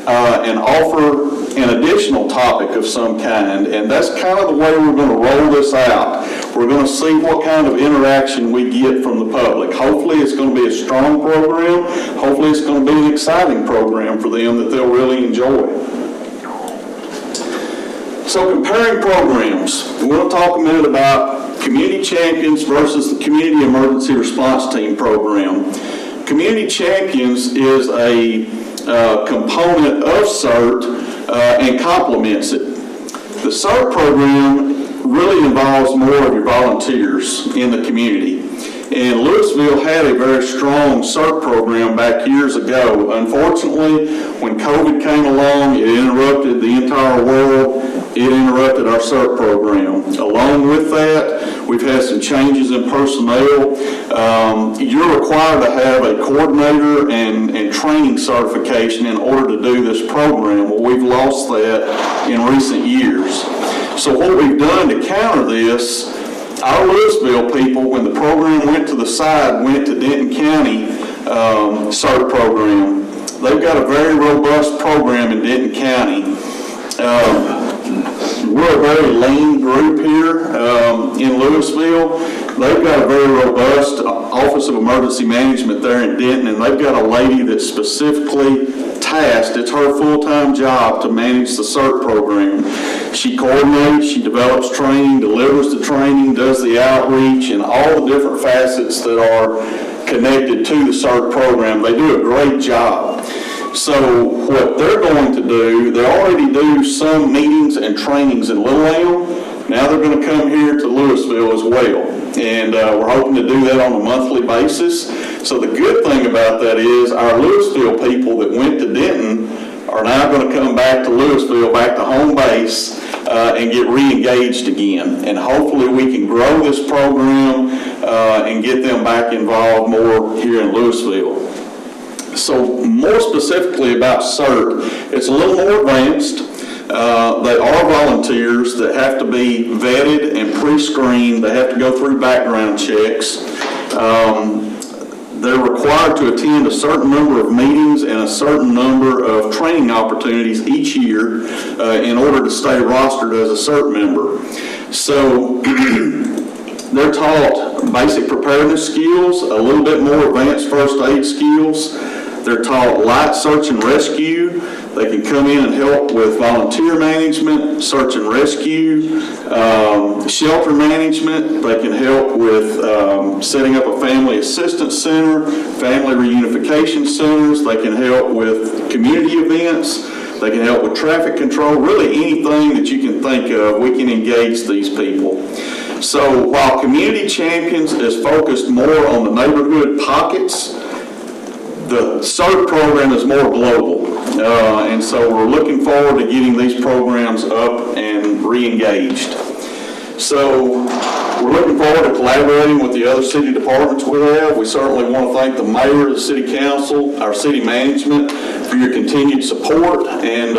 and offer an additional topic of some kind. And that's kind of the way we're going to roll this out. We're going to see what kind of interaction we get from the public. Hopefully it's going to be a strong program. Hopefully it's going to be an exciting program for them that they'll really enjoy. So comparing programs, we want to talk a minute about Community Champions versus the Community Emergency Response Team program. Community Champions is a component of CERT and complements it. The CERT program really involves more of your volunteers in the community. And Lewisville had a very strong CERT program back years ago. Unfortunately, when COVID came along, it interrupted the entire world. It interrupted our CERT program. Along with that, we've had some changes in personnel. You're required to have a coordinator and training certification in order to do this program. Well, we've lost that in recent years. So what we've done to counter this, our Lewisville people, when the program went to the side, went to Denton County CERT program. They've got a very robust program in Denton County. We're a very lean group here in Lewisville. They've got a very robust Office of Emergency Management there in Denton, and they've got a lady that's specifically tasked, it's her full-time job to manage the CERT program. She coordinates, she develops training, delivers the training, does the outreach, and all the different facets that are connected to the CERT program. They do a great job. So what they're going to do, they already do some meetings and trainings in Little Elm. Now they're going to come here to Lewisville as well. And we're hoping to do that on a monthly basis. So the good thing about that is our Lewisville people that went to Denton are now going to come back to Lewisville, back to home base, and get re-engaged again. And hopefully we can grow this program and get them back involved more here in Lewisville. So more specifically about CERT, it's a little more advanced. They are volunteers that have to be vetted and pre-screened. They have to go through background checks. They're required to attend a certain number of meetings and a certain number of training opportunities each year in order to stay rostered as a CERT member. So they're taught basic preparedness skills, a little bit more advanced first aid skills. They're taught light search and rescue. They can come in and help with volunteer management, search and rescue, shelter management. They can help with setting up a family assistance center, family reunification centers. They can help with community events. They can help with traffic control. Really anything that you can think of, we can engage these people. So while Community Champions is focused more on the neighborhood pockets, the CERT program is more global, and so we're looking forward to getting these programs up and re-engaged. So we're looking forward to collaborating with the other city departments we have. We certainly want to thank the mayor, the city council, our city management for your continued support, and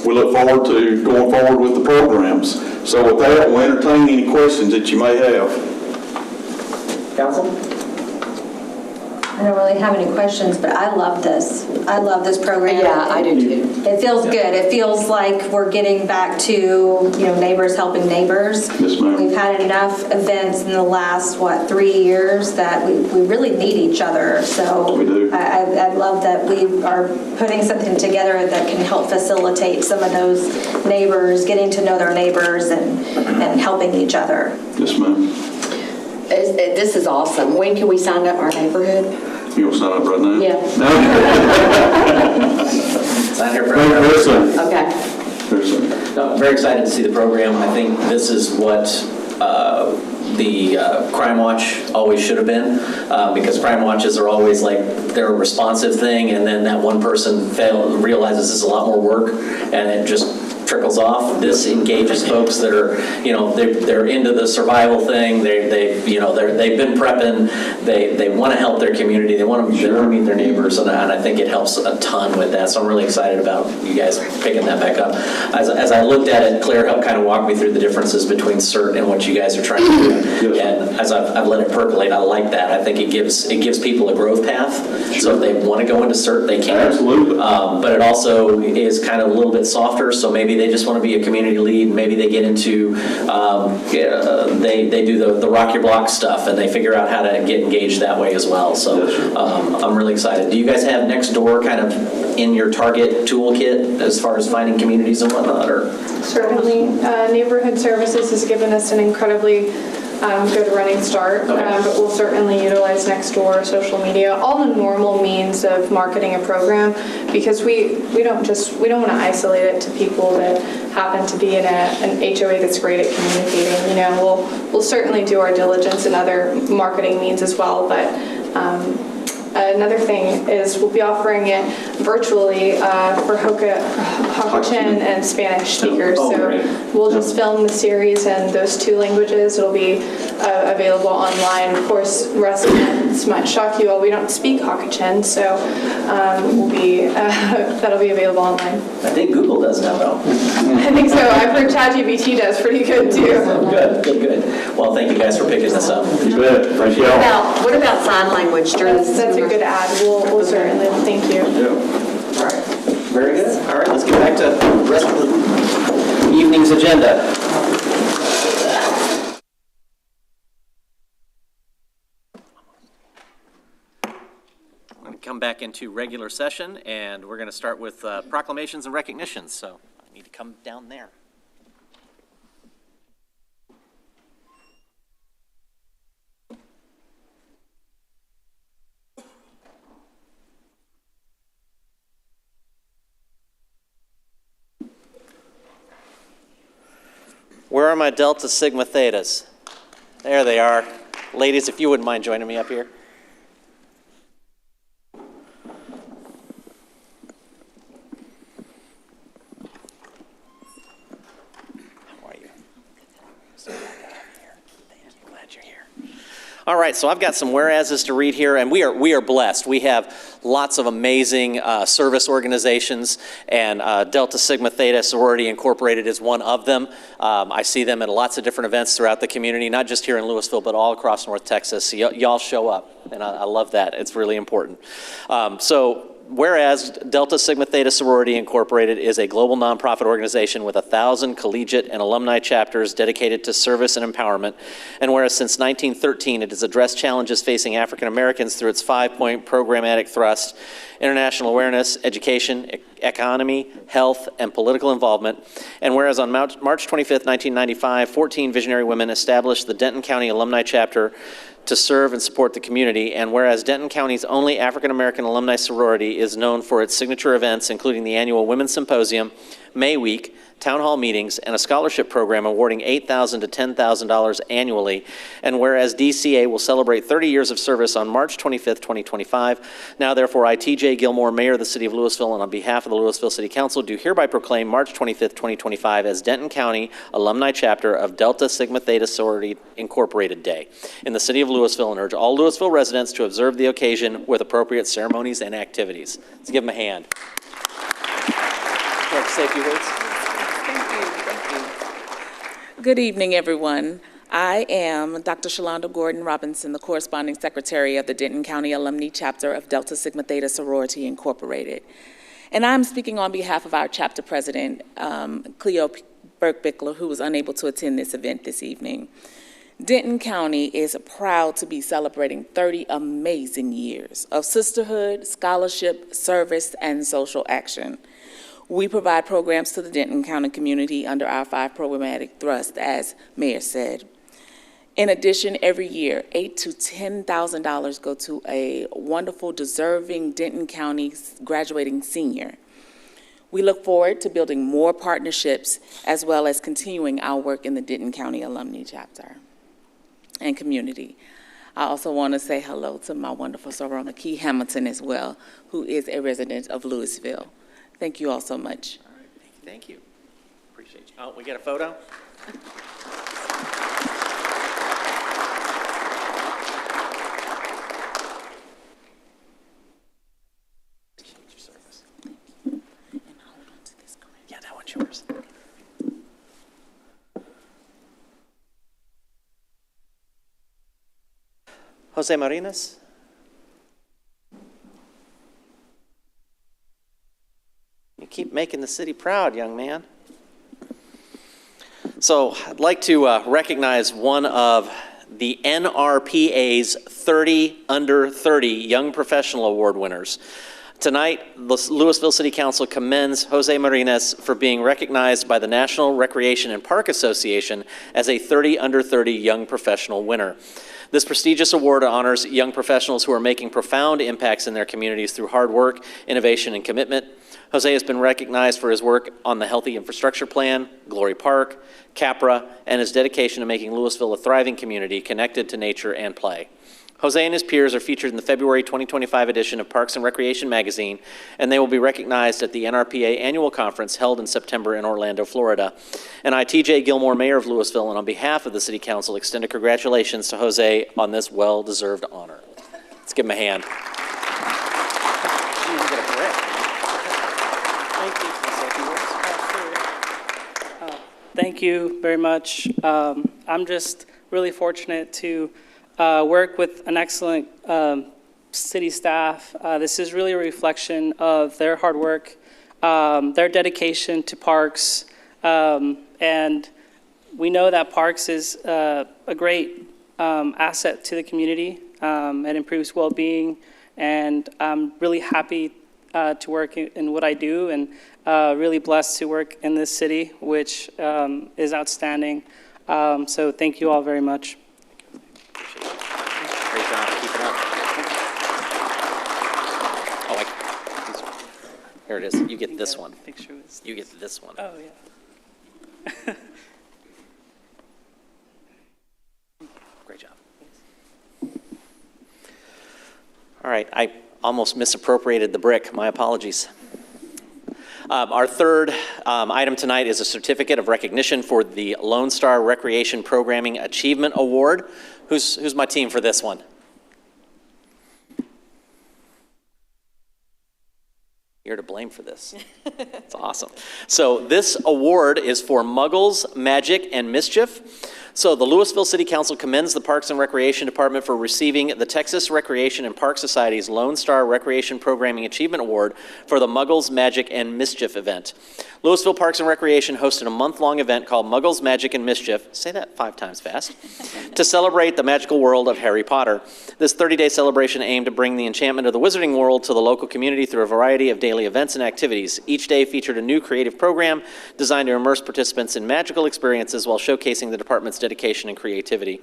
we look forward to going forward with the programs. So with that, we'll entertain any questions that you may have. Council? I don't really have any questions, but I love this. I love this program. Yeah, I do too. It feels good. It feels like we're getting back to, neighbors helping neighbors. Yes, ma'am. We've had enough events in the last, 3 years that we really need each other. So We do. I love that we are putting something together that can help facilitate some of those neighbors, getting to know their neighbors and helping each other. Yes, ma'am. This is awesome. When can we sign up our neighborhood? You want to sign up right now? Yeah. Sign here for Very soon. Okay. Very soon. No, I'm very excited to see the program. I think this is what the Crime Watch always should have been, because Crime Watches are always like, they're a responsive thing, and then that one person realizes it's a lot more work, and it just trickles off. This engages folks that are, they're into the survival thing. They've been prepping. They want to help their community. They want to meet their neighbors, and I think it helps a ton with that. So I'm really excited about you guys picking that back up. As I looked at it, Claire helped kind of walk me through the differences between CERT and what you guys are trying to do. And as I've let it percolate, I like that. I think it gives people a growth path. So if they want to go into CERT, they can. Absolutely. But it also is kind of a little bit softer. So maybe they just want to be a community lead. Maybe they get into, they do the rock your block stuff, and they figure out how to get engaged that way as well. So I'm really excited. Do you guys have Nextdoor kind of in your target toolkit as far as finding communities and whatnot? Or? Certainly. Neighborhood Services has given us an incredibly good running start, but we'll certainly utilize Nextdoor, social media, all the normal means of marketing a program, because we don't want to isolate it to people that happen to be in an HOA that's great at communicating. We'll certainly do our diligence in other marketing means as well, but another thing is we'll be offering it virtually for Hokkien and Spanish speakers. So we'll just film the series in those two languages. It'll be available online. Of course, residents might shock you all. We don't speak Hokkien, so that'll be available online. I think Google does now, though. I think so. I've heard ChatGPT does pretty good too. Good. Well, thank you guys for picking this up. You bet. Thank you all. What about sign language during this? That's a good ad. We'll certainly. Thank you. All right. Very good. All right, let's get back to the rest of the evening's agenda. I'm going to come back into regular session, and we're going to start with proclamations and recognitions. So I need to come down there. Where are my Delta Sigma Thetas? There they are. Ladies, if you wouldn't mind joining me up here. How are you? So glad to have you here. Thank you. Glad you're here. All right, so I've got some whereases to read here, and we are blessed. We have lots of amazing service organizations, and Delta Sigma Theta Sorority Incorporated is one of them. I see them at lots of different events throughout the community, not just here in Lewisville, but all across North Texas. So y'all show up, and I love that. It's really important. Whereas Delta Sigma Theta Sorority Incorporated is a global nonprofit organization with 1,000 collegiate and alumni chapters dedicated to service and empowerment, and whereas since 1913 it has addressed challenges facing African Americans through its 5-point programmatic thrust: international awareness, education, economy, health, and political involvement. And whereas on March 25th, 1995, 14 visionary women established the Denton County Alumni Chapter to serve and support the community, and whereas Denton County's only African-American alumni sorority is known for its signature events, including the annual Women's Symposium, May Week, town hall meetings, and a scholarship program awarding $8,000 to $10,000 annually, and whereas DCA will celebrate 30 years of service on March 25th, 2025, now therefore I, T.J. Gilmore, Mayor of the City of Lewisville, and on behalf of the Lewisville City Council, do hereby proclaim March 25th, 2025 as Denton County Alumni Chapter of Delta Sigma Theta Sorority Incorporated Day in the City of Lewisville, and urge all Lewisville residents to observe the occasion with appropriate ceremonies and activities. Let's give them a hand. Would you like to say a few words? Good evening, everyone. I am Dr. Shalonda Gordon Robinson, the corresponding secretary of the Denton County Alumni Chapter of Delta Sigma Theta Sorority Incorporated. And I'm speaking on behalf of our chapter president, Cleo Burke-Bickler, who was unable to attend this event this evening. Denton County is proud to be celebrating 30 amazing years of sisterhood, scholarship, service, and social action. We provide programs to the Denton County community under our 5 programmatic thrust, as Mayor said. In addition, every year, $8,000 to $10,000 go to a wonderful, deserving Denton County graduating senior. We look forward to building more partnerships as well as continuing our work in the Denton County Alumni Chapter and community. I also want to say hello to my wonderful soror, McKee Hamilton, as well, who is a resident of Lewisville. Thank you all so much. All right, thank you. Appreciate you. Oh, we get a photo? Yeah, that one's yours. Jose Marinas? You keep making the city proud, young man. So I'd like to recognize one of the NRPA's 30 Under 30 Young Professional Award winners. Tonight, the Lewisville City Council commends Jose Marinas for being recognized by the National Recreation and Park Association as a 30 Under 30 Young Professional winner. This prestigious award honors young professionals who are making profound impacts in their communities through hard work, innovation, and commitment. Jose has been recognized for his work on the Healthy Infrastructure Plan, Glory Park, Capra, and his dedication to making Lewisville a thriving community connected to nature and play. Jose and his peers are featured in the February 2025 edition of Parks and Recreation magazine, and they will be recognized at the NRPA annual conference held in September in Orlando, Florida. And I, T.J. Gilmore, Mayor of Lewisville, and on behalf of the City Council, extend a congratulations to Jose on this well-deserved honor. Let's give him a hand. Thank you very much. I'm just really fortunate to work with an excellent city staff. This is really a reflection of their hard work, their dedication to parks, and we know that parks is a great asset to the community. It improves well-being, and I'm really happy to work in what I do, and really blessed to work in this city, which is outstanding. So thank you all very much. Great job. Keep it up. Oh, here it is. You get this one. You get this one. Oh, yeah. All right, I almost misappropriated the brick. My apologies. Our third item tonight is a certificate of recognition for the Lone Star Recreation Programming Achievement Award. Who's my team for this one? You're to blame for this. It's awesome. So this award is for Muggles, Magic, and Mischief. So the Lewisville City Council commends the Parks and Recreation Department for receiving the Texas Recreation and Park Society's Lone Star Recreation Programming Achievement Award for the Muggles, Magic, and Mischief event. Lewisville Parks and Recreation hosted a month-long event called Muggles, Magic, and Mischief, say that 5 times fast, to celebrate the magical world of Harry Potter. This 30-day celebration aimed to bring the enchantment of the wizarding world to the local community through a variety of daily events and activities. Each day featured a new creative program designed to immerse participants in magical experiences while showcasing the department's dedication and creativity.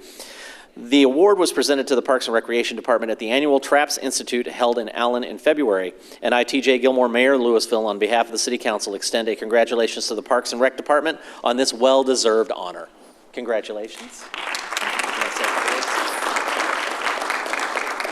The award was presented to the Parks and Recreation Department at the annual Traps Institute held in Allen in February. And I, T.J. Gilmore, Mayor of Lewisville, on behalf of the City Council, extend a congratulations to the Parks and Rec Department on this well-deserved honor. Congratulations.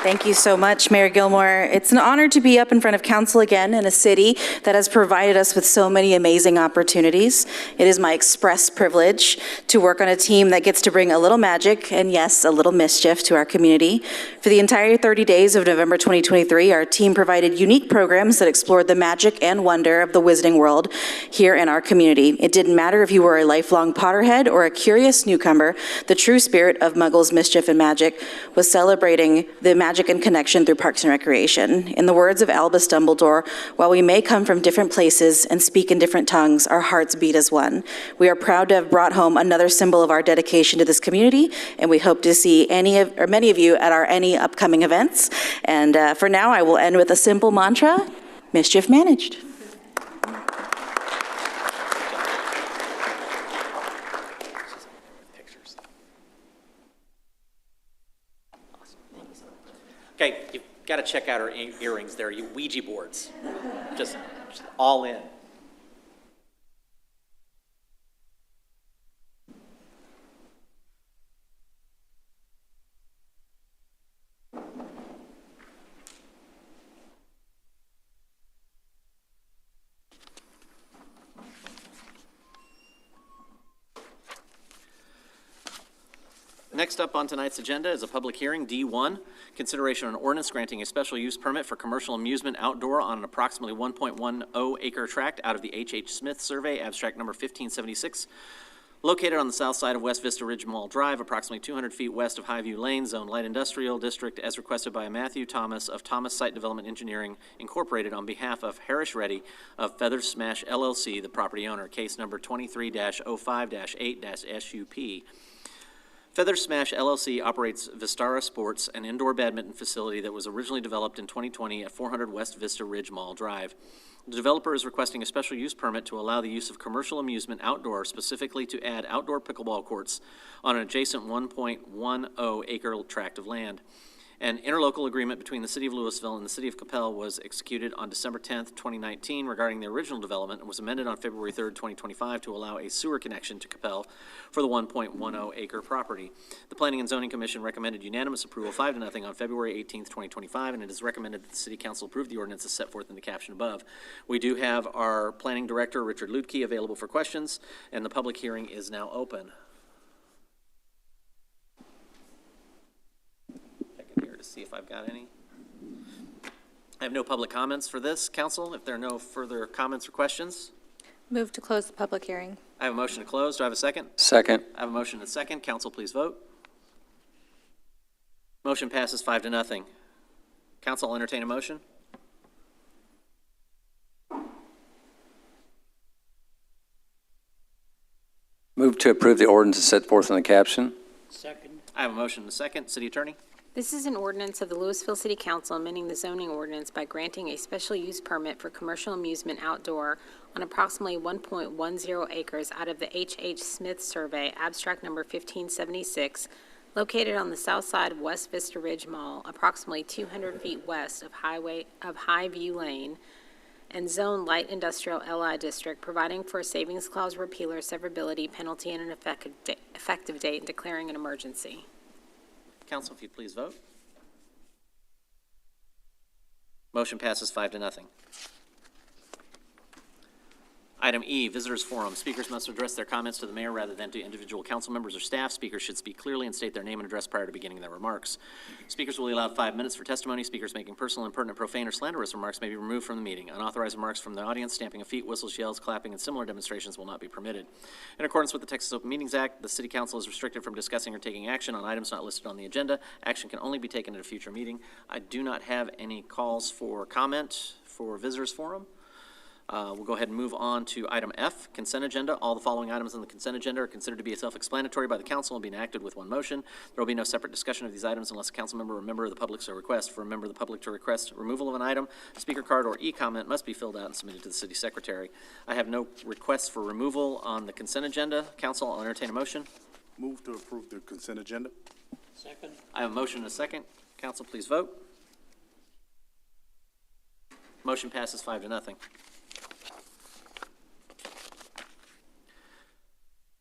Thank you so much, Mayor Gilmore. It's an honor to be up in front of council again in a city that has provided us with so many amazing opportunities. It is my express privilege to work on a team that gets to bring a little magic and, yes, a little mischief to our community. For the entire 30 days of November 2023, our team provided unique programs that explored the magic and wonder of the wizarding world here in our community. It didn't matter if you were a lifelong Potterhead or a curious newcomer, the true spirit of Muggles, Mischief, and Magic was celebrating the magic and connection through Parks and Recreation. In the words of Albus Dumbledore, while we may come from different places and speak in different tongues, our hearts beat as one. We are proud to have brought home another symbol of our dedication to this community, and we hope to see many of you at our any upcoming events. And for now, I will end with a simple mantra: mischief managed. Okay, you've got to check out our earrings there, you Ouija boards. Just all in. Next up on tonight's agenda is a public hearing, D1, consideration of an ordinance granting a special use permit for commercial amusement outdoor on an approximately 1.10 acre tract out of the H.H. Smith Survey, abstract number 1576, located on the south side of West Vista Ridge Mall Drive, approximately 200 feet west of Highview Lane, Zone Light Industrial District, as requested by Matthew Thomas of Thomas Site Development Engineering, Incorporated, on behalf of Harris Reddy of Feather Smash LLC, the property owner, case number 23-05-8-SUP. Feather Smash LLC operates Vistara Sports, an indoor badminton facility that was originally developed in 2020 at 400 West Vista Ridge Mall Drive. The developer is requesting a special use permit to allow the use of commercial amusement outdoor, specifically to add outdoor pickleball courts on an adjacent 1.10 acre tract of land. An interlocal agreement between the City of Lewisville and the City of Capel was executed on December 10th, 2019 regarding the original development and was amended on February 3rd, 2025 to allow a sewer connection to Capel for the 1.10 acre property. The Planning and Zoning Commission recommended unanimous approval 5-0 on February 18th, 2025, and it is recommended that the City Council approve the ordinance as set forth in the caption above. We do have our Planning Director, Richard Ludke, available for questions, and the public hearing is now open. To see if I've got any. I have no public comments for this, Council. If there are no further comments or questions. Move to close the public hearing. I have a motion to close. Do I have a second? Second. I have a motion and a second. Council, please vote. Motion passes 5-0. Council, I'll entertain a motion. Move to approve the ordinance as set forth in the caption. Second. I have a motion and a second. City Attorney. This is an ordinance of the Lewisville City Council amending the zoning ordinance by granting a special use permit for commercial amusement outdoor on approximately 1.10 acres out of the H.H. Smith Survey, abstract number 1576, located on the south side of West Vista Ridge Mall, approximately 200 feet west of Highview Lane, and Zone Light Industrial LI District, providing for a savings clause repealer, severability, penalty, and an effective date, and declaring an emergency. Council, if you'd please vote. Motion passes 5-0. Item E, Visitors Forum. Speakers must address their comments to the mayor rather than to individual council members or staff. Speakers should speak clearly and state their name and address prior to beginning their remarks. Speakers will be allowed 5 minutes for testimony. Speakers making personal, impertinent, profane, or slanderous remarks may be removed from the meeting. Unauthorized remarks from the audience, stamping of feet, whistles, yells, clapping, and similar demonstrations will not be permitted. In accordance with the Texas Open Meetings Act, the City Council is restricted from discussing or taking action on items not listed on the agenda. Action can only be taken at a future meeting. I do not have any calls for comment for Visitors Forum. We'll go ahead and move on to item F, consent agenda. All the following items on the consent agenda are considered to be self-explanatory by the council and be enacted with one motion. There will be no separate discussion of these items unless a council member or member of the public so requests. For a member of the public to request removal of an item, speaker card or e-comment must be filled out and submitted to the city secretary. I have no requests for removal on the consent agenda. Council, I'll entertain a motion. Move to approve the consent agenda. Second. I have a motion and a second. Council, please vote. Motion passes 5-0.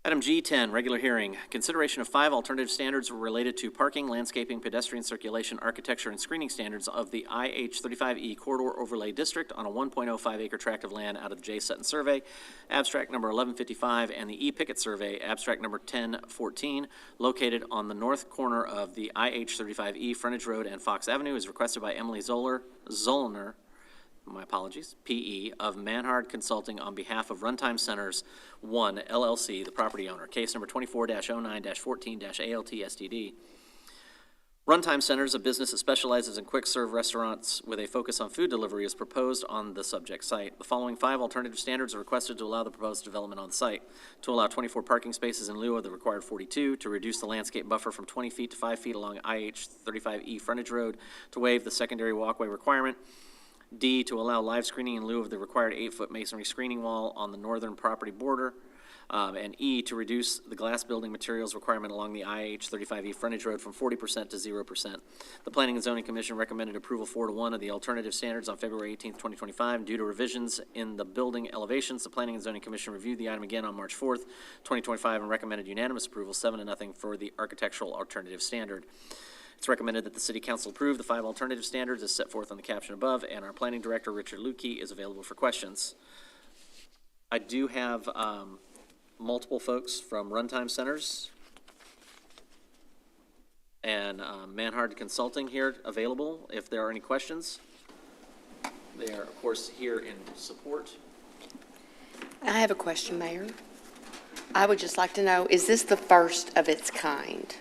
Item G10, regular hearing. Consideration of 5 alternative standards related to parking, landscaping, pedestrian circulation, architecture, and screening standards of the IH-35E Corridor Overlay District on a 1.05 acre tract of land out of the J. Sutton Survey, abstract number 1155, and the E. Pickett Survey, abstract number 1014, located on the north corner of the IH-35E Frontage Road and Fox Avenue, is requested by Emily Zollner, my apologies, P.E. of Manhard Consulting on behalf of Runtime Centers 1, LLC, the property owner. Case number 24-09-14-ALT-STD. Runtime Centers, a business that specializes in quick-serve restaurants with a focus on food delivery, is proposed on the subject site. The following 5 alternative standards are requested to allow the proposed development on the site: to allow 24 parking spaces in lieu of the required 42, to reduce the landscape buffer from 20 feet to 5 feet along IH-35E Frontage Road, to waive the secondary walkway requirement, D, to allow live screening in lieu of the required 8-foot masonry screening wall on the northern property border, and E, to reduce the glass building materials requirement along the IH-35E frontage road from 40% to 0%. The Planning and Zoning Commission recommended approval 4-1 of the alternative standards on February 18th, 2025. Due to revisions in the building elevations, the Planning and Zoning Commission reviewed the item again on March 4th, 2025, and recommended unanimous approval 7-0 for the architectural alternative standard. It's recommended that the City Council approve the 5 alternative standards as set forth on the caption above, and our Planning Director, Richard Lukey, is available for questions. I do have multiple folks from Runtime Centers and Manhard Consulting here available if there are any questions. They are, of course, here in support. I have a question, Mayor. I would just like to know, is this the first of its kind?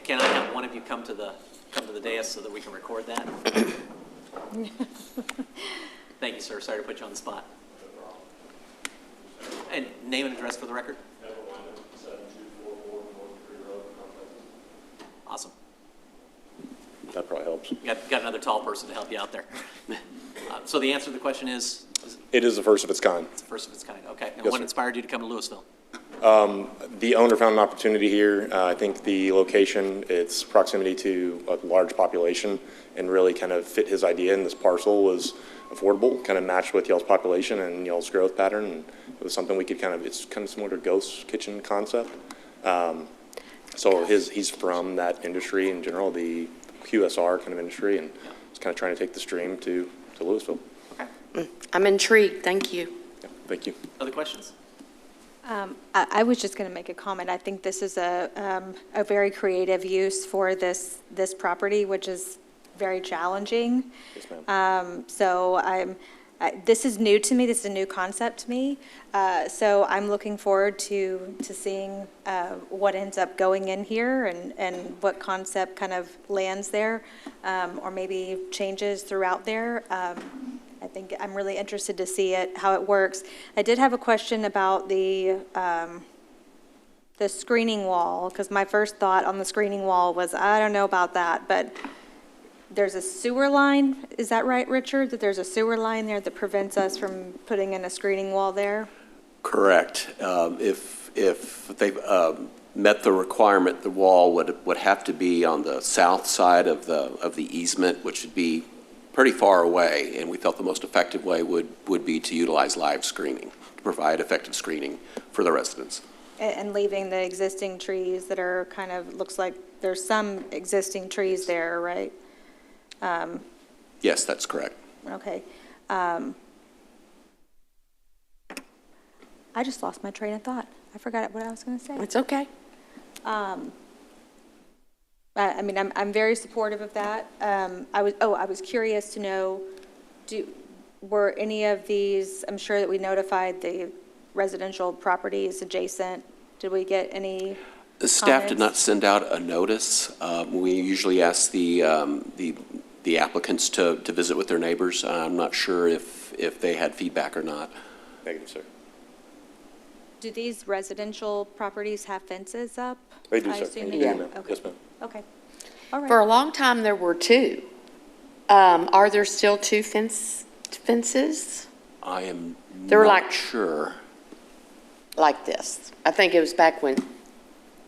Can I have one of you come to the dais so that we can record that? Thank you, sir. Sorry to put you on the spot. And name and address for the record. Awesome. That probably helps. Got another tall person to help you out there. So the answer to the question is? It is the first of its kind. It's the first of its kind. Okay. And Yes, what sir. inspired you to come to Lewisville? The owner found an opportunity here. I think the location, its proximity to a large population, and really kind of fit his idea. And this parcel was affordable, kind of matched with y'all's population and y'all's growth pattern. And it was something we could it's kind of similar to Ghost Kitchen concept. So he's from that industry in general, the QSR kind of industry, and he's kind of trying to take the stream to Lewisville. Okay. I'm intrigued. Thank you. Yeah, thank you. Other questions? I was just going to make a comment. I think this is a very creative use for this property, which is very challenging. Yes, ma'am. So this is new to me. This is a new concept to me. So I'm looking forward to seeing what ends up going in here and what concept kind of lands there, or maybe changes throughout there. I think I'm really interested to see how it works. I did have a question about the screening wall, because my first thought on the screening wall was, I don't know about that, but there's a sewer line. Is that right, Richard? That there's a sewer line there that prevents us from putting in a screening wall there? Correct. If they've met the requirement, the wall would have to be on the south side of the easement, which would be pretty far away, and we felt the most effective way would be to utilize live screening to provide effective screening for the residents. And leaving the existing trees that are kind of, looks like there's some existing trees there, right? Yes, that's correct. Okay. I just lost my train of thought. I forgot what I was going to say. It's okay. I mean, I'm very supportive of that. I was curious to know, were any of these, I'm sure that we notified the residential properties adjacent. Did we get any The staff did comments? not send out a notice. We usually ask the applicants to visit with their neighbors. I'm not sure if they had feedback or not. Negative, sir. Do these residential properties have fences up? They do, I sir. assume They they do, do. ma'am. Okay. Yes, ma'am. Okay. All right. For a long time, there were two. Are there still two fences? I am They were not like- sure. Like this? I think it was back when,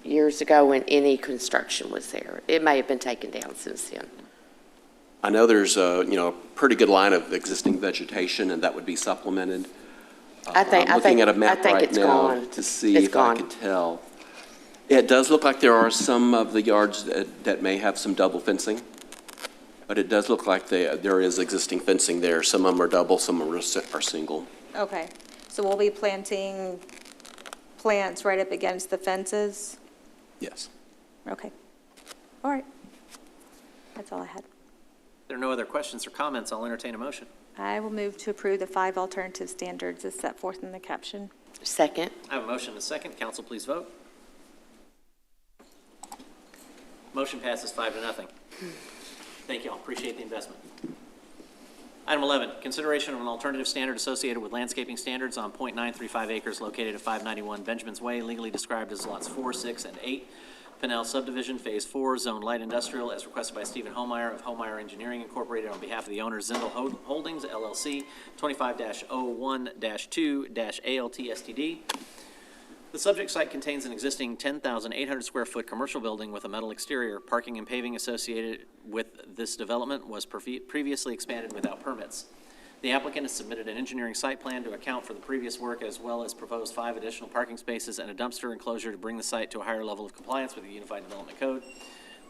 years ago, when any construction was there. It may have been taken down since then. I know there's a pretty good line of existing vegetation, and that would be supplemented. I'm looking at a map right it's now gone. to see It's if gone. I can tell. It does look like there are some of the yards that may have some double fencing, but it does look like there is existing fencing there. Some of them are double, some are single. Okay. So we'll be planting plants right up against the fences? Yes. Okay. All right. That's all I had. If there are no other questions or comments, I'll entertain a motion. I will move to approve the 5 alternative standards as set forth in the caption. Second. I have a motion and a second. Council, please vote. Motion passes 5-0. Thank you all. Appreciate the investment. Item 11, consideration of an alternative standard associated with landscaping standards on .935 acres located at 591 Benjamin's Way, legally described as lots 4, 6, and 8. Pinell subdivision, Phase 4, Zone Light Industrial, as requested by Stephen Homeyer of Homeyer Engineering Incorporated on behalf of the owner Zindel Holdings, LLC, 25-01-2-ALT-STD. The subject site contains an existing 10,800 square foot commercial building with a metal exterior. Parking and paving associated with this development was previously expanded without permits. The applicant has submitted an engineering site plan to account for the previous work, as well as proposed 5 additional parking spaces and a dumpster enclosure to bring the site to a higher level of compliance with the Unified Development Code.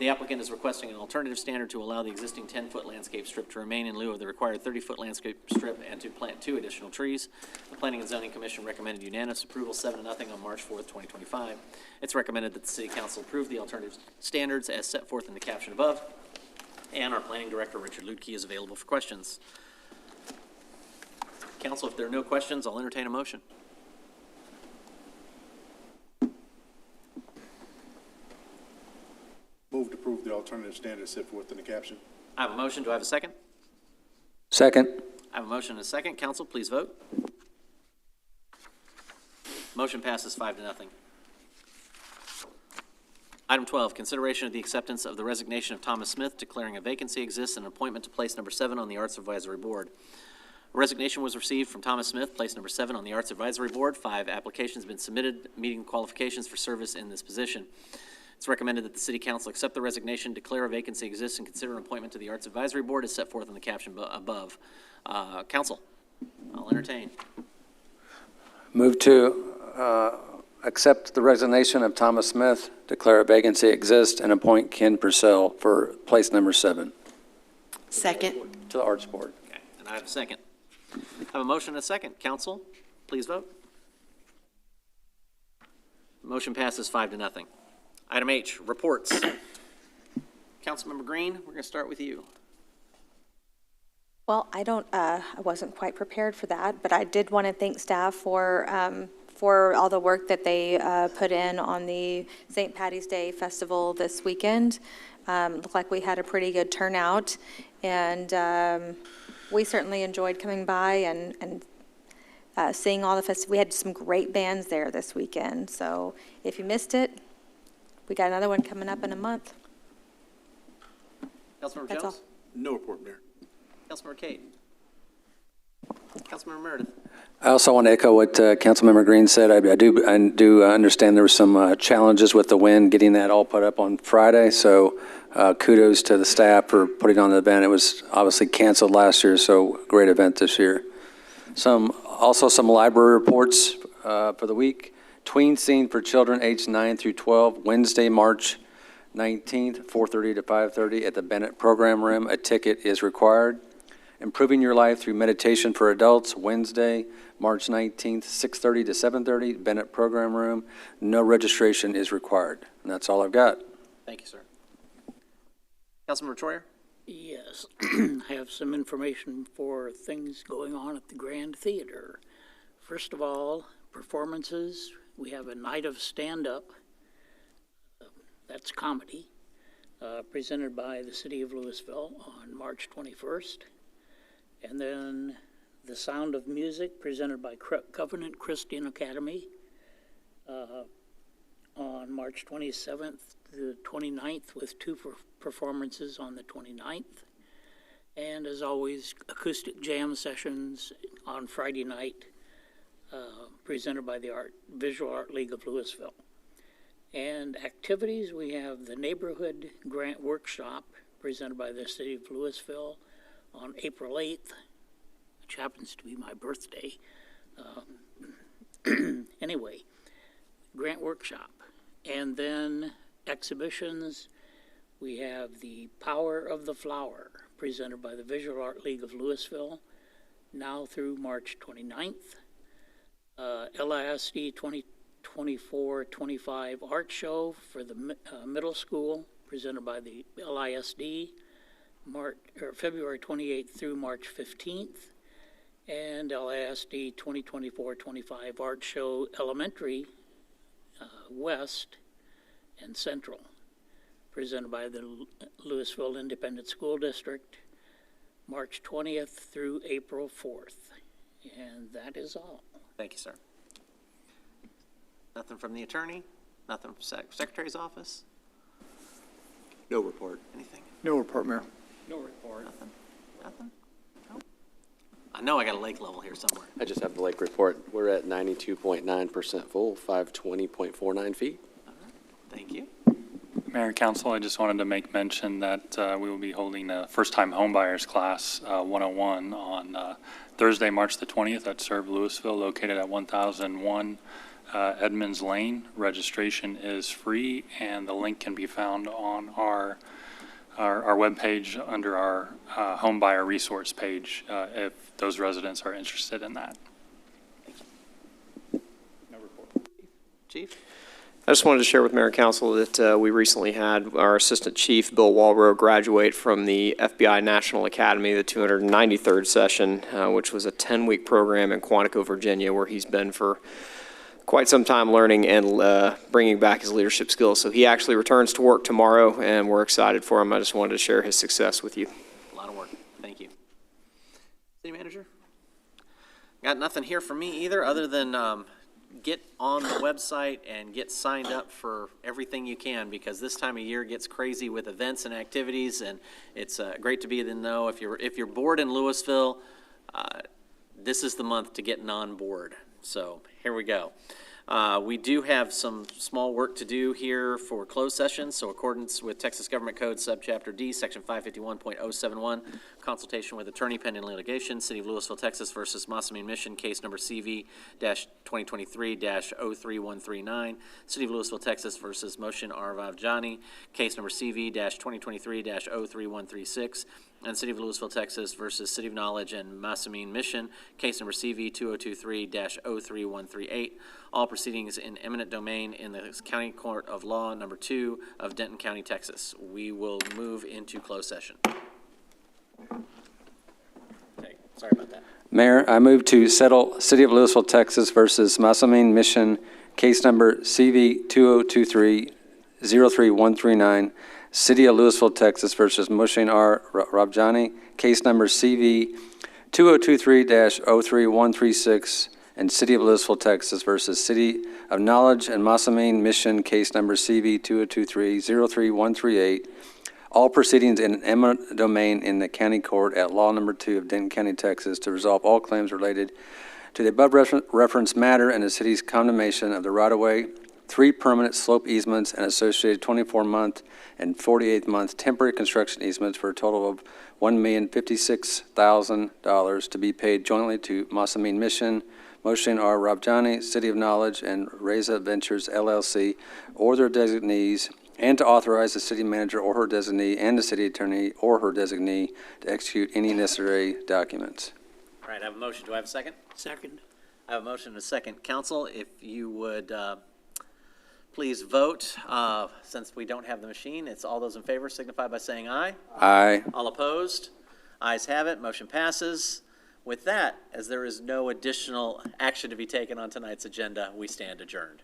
The applicant is requesting an alternative standard to allow the existing 10-foot landscape strip to remain in lieu of the required 30-foot landscape strip and to plant 2 additional trees. The Planning and Zoning Commission recommended unanimous approval 7-0 on March 4th, 2025. It's recommended that the City Council approve the alternative standards as set forth in the caption above. And our Planning Director, Richard Lutke, is available for questions. Council, if there are no questions, I'll entertain a motion. Move to approve the alternative standards set forth in the caption. I have a motion. Do I have a second? Second. I have a motion and a second. Council, please vote. Motion passes 5-0. Item 12, consideration of the acceptance of the resignation of Thomas Smith, declaring a vacancy exists and an appointment to place number 7 on the Arts Advisory Board. A resignation was received from Thomas Smith, place number 7 on the Arts Advisory Board. 5 applications have been submitted meeting qualifications for service in this position. It's recommended that the City Council accept the resignation, declare a vacancy exists, and consider an appointment to the Arts Advisory Board as set forth in the caption above. Council, I'll entertain. Move to accept the resignation of Thomas Smith, declare a vacancy exists, and appoint Ken Purcell for place number 7. Second. To the Arts Board. Okay, and I have a second. I have a motion and a second. Council, please vote. Motion passes 5-0. Item H, reports. Councilmember Green, we're going to start with you. Well, I wasn't quite prepared for that, but I did want to thank staff for all the work that they put in on the St. Patty's Day Festival this weekend. Looked like we had a pretty good turnout, and we certainly enjoyed coming by and seeing all the festivals. We had some great bands there this weekend, so if you missed it, we got another one coming up in a month. Councilmember That's Jones? all. No report, Mayor. Councilmember Cate? Councilmember Meredith? I also want to echo what Councilmember Green said. I do understand there were some challenges with the wind, getting that all put up on Friday. So kudos to the staff for putting on the event. It was obviously canceled last year, so great event this year. Also some library reports for the week. Tween Scene for Children aged 9 through 12, Wednesday, March 19th, 4:30 to 5:30 at the Bennett Program Room. A ticket is required. Improving Your Life Through Meditation for Adults, Wednesday, March 19th, 6:30 to 7:30, Bennett Program Room. No registration is required. And that's all I've got. Thank you, sir. Councilmember Troyer? Yes, I have some information for things going on at the Grand Theater. First of all, performances. We have a night of stand-up. That's comedy, presented by the City of Lewisville on March 21st. And then The Sound of Music, presented by Covenant Christian Academy on March 27th to 29th, with two performances on the 29th. And as always, acoustic jam sessions on Friday night, presented by the Visual Art League of Lewisville. And activities, we have the Neighborhood Grant Workshop, presented by the City of Lewisville on April 8th, which happens to be my birthday. Anyway, Grant Workshop. And then exhibitions, we have the Power of the Flower, presented by the Visual Art League of Lewisville, now through March 29th. LISD 2024-25 Art Show for the middle school, presented by the LISD, February 28th through March 15th. And LISD 2024-25 Art Show Elementary, West and Central, presented by the Lewisville Independent School District, March 20th through April 4th. And that is all. Thank you, sir. Nothing from the attorney? Nothing from Secretary's office? No report. Anything? No report, Mayor. No report. Nothing? Nothing? No. I know I got a lake level here somewhere. I just have the lake report. We're at 92.9% full, 520.49 feet. All right. Thank you. Mayor and Council, I just wanted to make mention that we will be holding a first-time homebuyers class 101 on Thursday, March the 20th at Serve Lewisville, located at 1001 Edmonds Lane. Registration is free, and the link can be found on our webpage under our homebuyer resource page if those residents are interested in that. Thank you. No report. Chief? I just wanted to share with Mayor and Council that we recently had our Assistant Chief, Bill Walbro, graduate from the FBI National Academy, the 293rd session, which was a 10-week program in Quantico, Virginia, where he's been for quite some time learning and bringing back his leadership skills. So he actually returns to work tomorrow, and we're excited for him. I just wanted to share his success with you. A lot of work. Thank you. City Manager? Got nothing here for me either, other than get on the website and get signed up for everything you can, because this time of year gets crazy with events and activities, and it's great to be in the know. If you're bored in Lewisville, this is the month to get on board. So here we go. We do have some small work to do here for closed sessions. So accordance with Texas Government Code Subchapter D, Section 551.071, consultation with attorney pending litigation, City of Lewisville, Texas versus Massamin Mission, case number CV-2023-03139, City of Lewisville, Texas versus Motion R. Vavjani, case number CV-2023-03136, and City of Lewisville, Texas versus City of Knowledge and Massamin Mission, case number CV-2023-03138. All proceedings in eminent domain in the County Court of Law number 2 of Denton County, Texas. We will move into closed session. Okay, sorry about that. Mayor, I move to settle City of Lewisville, Texas versus Massamin Mission, case number CV-2023-03139, City of Lewisville, Texas versus Mushin R. Rabjani, case number CV-2023-03136, and City of Lewisville, Texas versus City of Knowledge and Massamin Mission, case number CV-2023-03138. All proceedings in an eminent domain in the County Court at Law number 2 of Denton County, Texas, to resolve all claims related to the above referenced matter and the city's condemnation of the right-of-way, 3 permanent slope easements, and associated 24-month and 48-month temporary construction easements for a total of $1,056,000 to be paid jointly to Massamin Mission, Motion are Rob Johnny, City of Knowledge, and Reza Ventures LLC, or their designees, and to authorize the city manager or her designee and the city attorney or her designee to execute any necessary documents. All right, I have a motion. Do I have a second? Second. I have a motion and a second. Council, if you would please vote. Since we don't have the machine, it's all those in favor signify by saying aye. Aye. All opposed? Ayes have it. Motion passes. With that, as there is no additional action to be taken on tonight's agenda, we stand adjourned.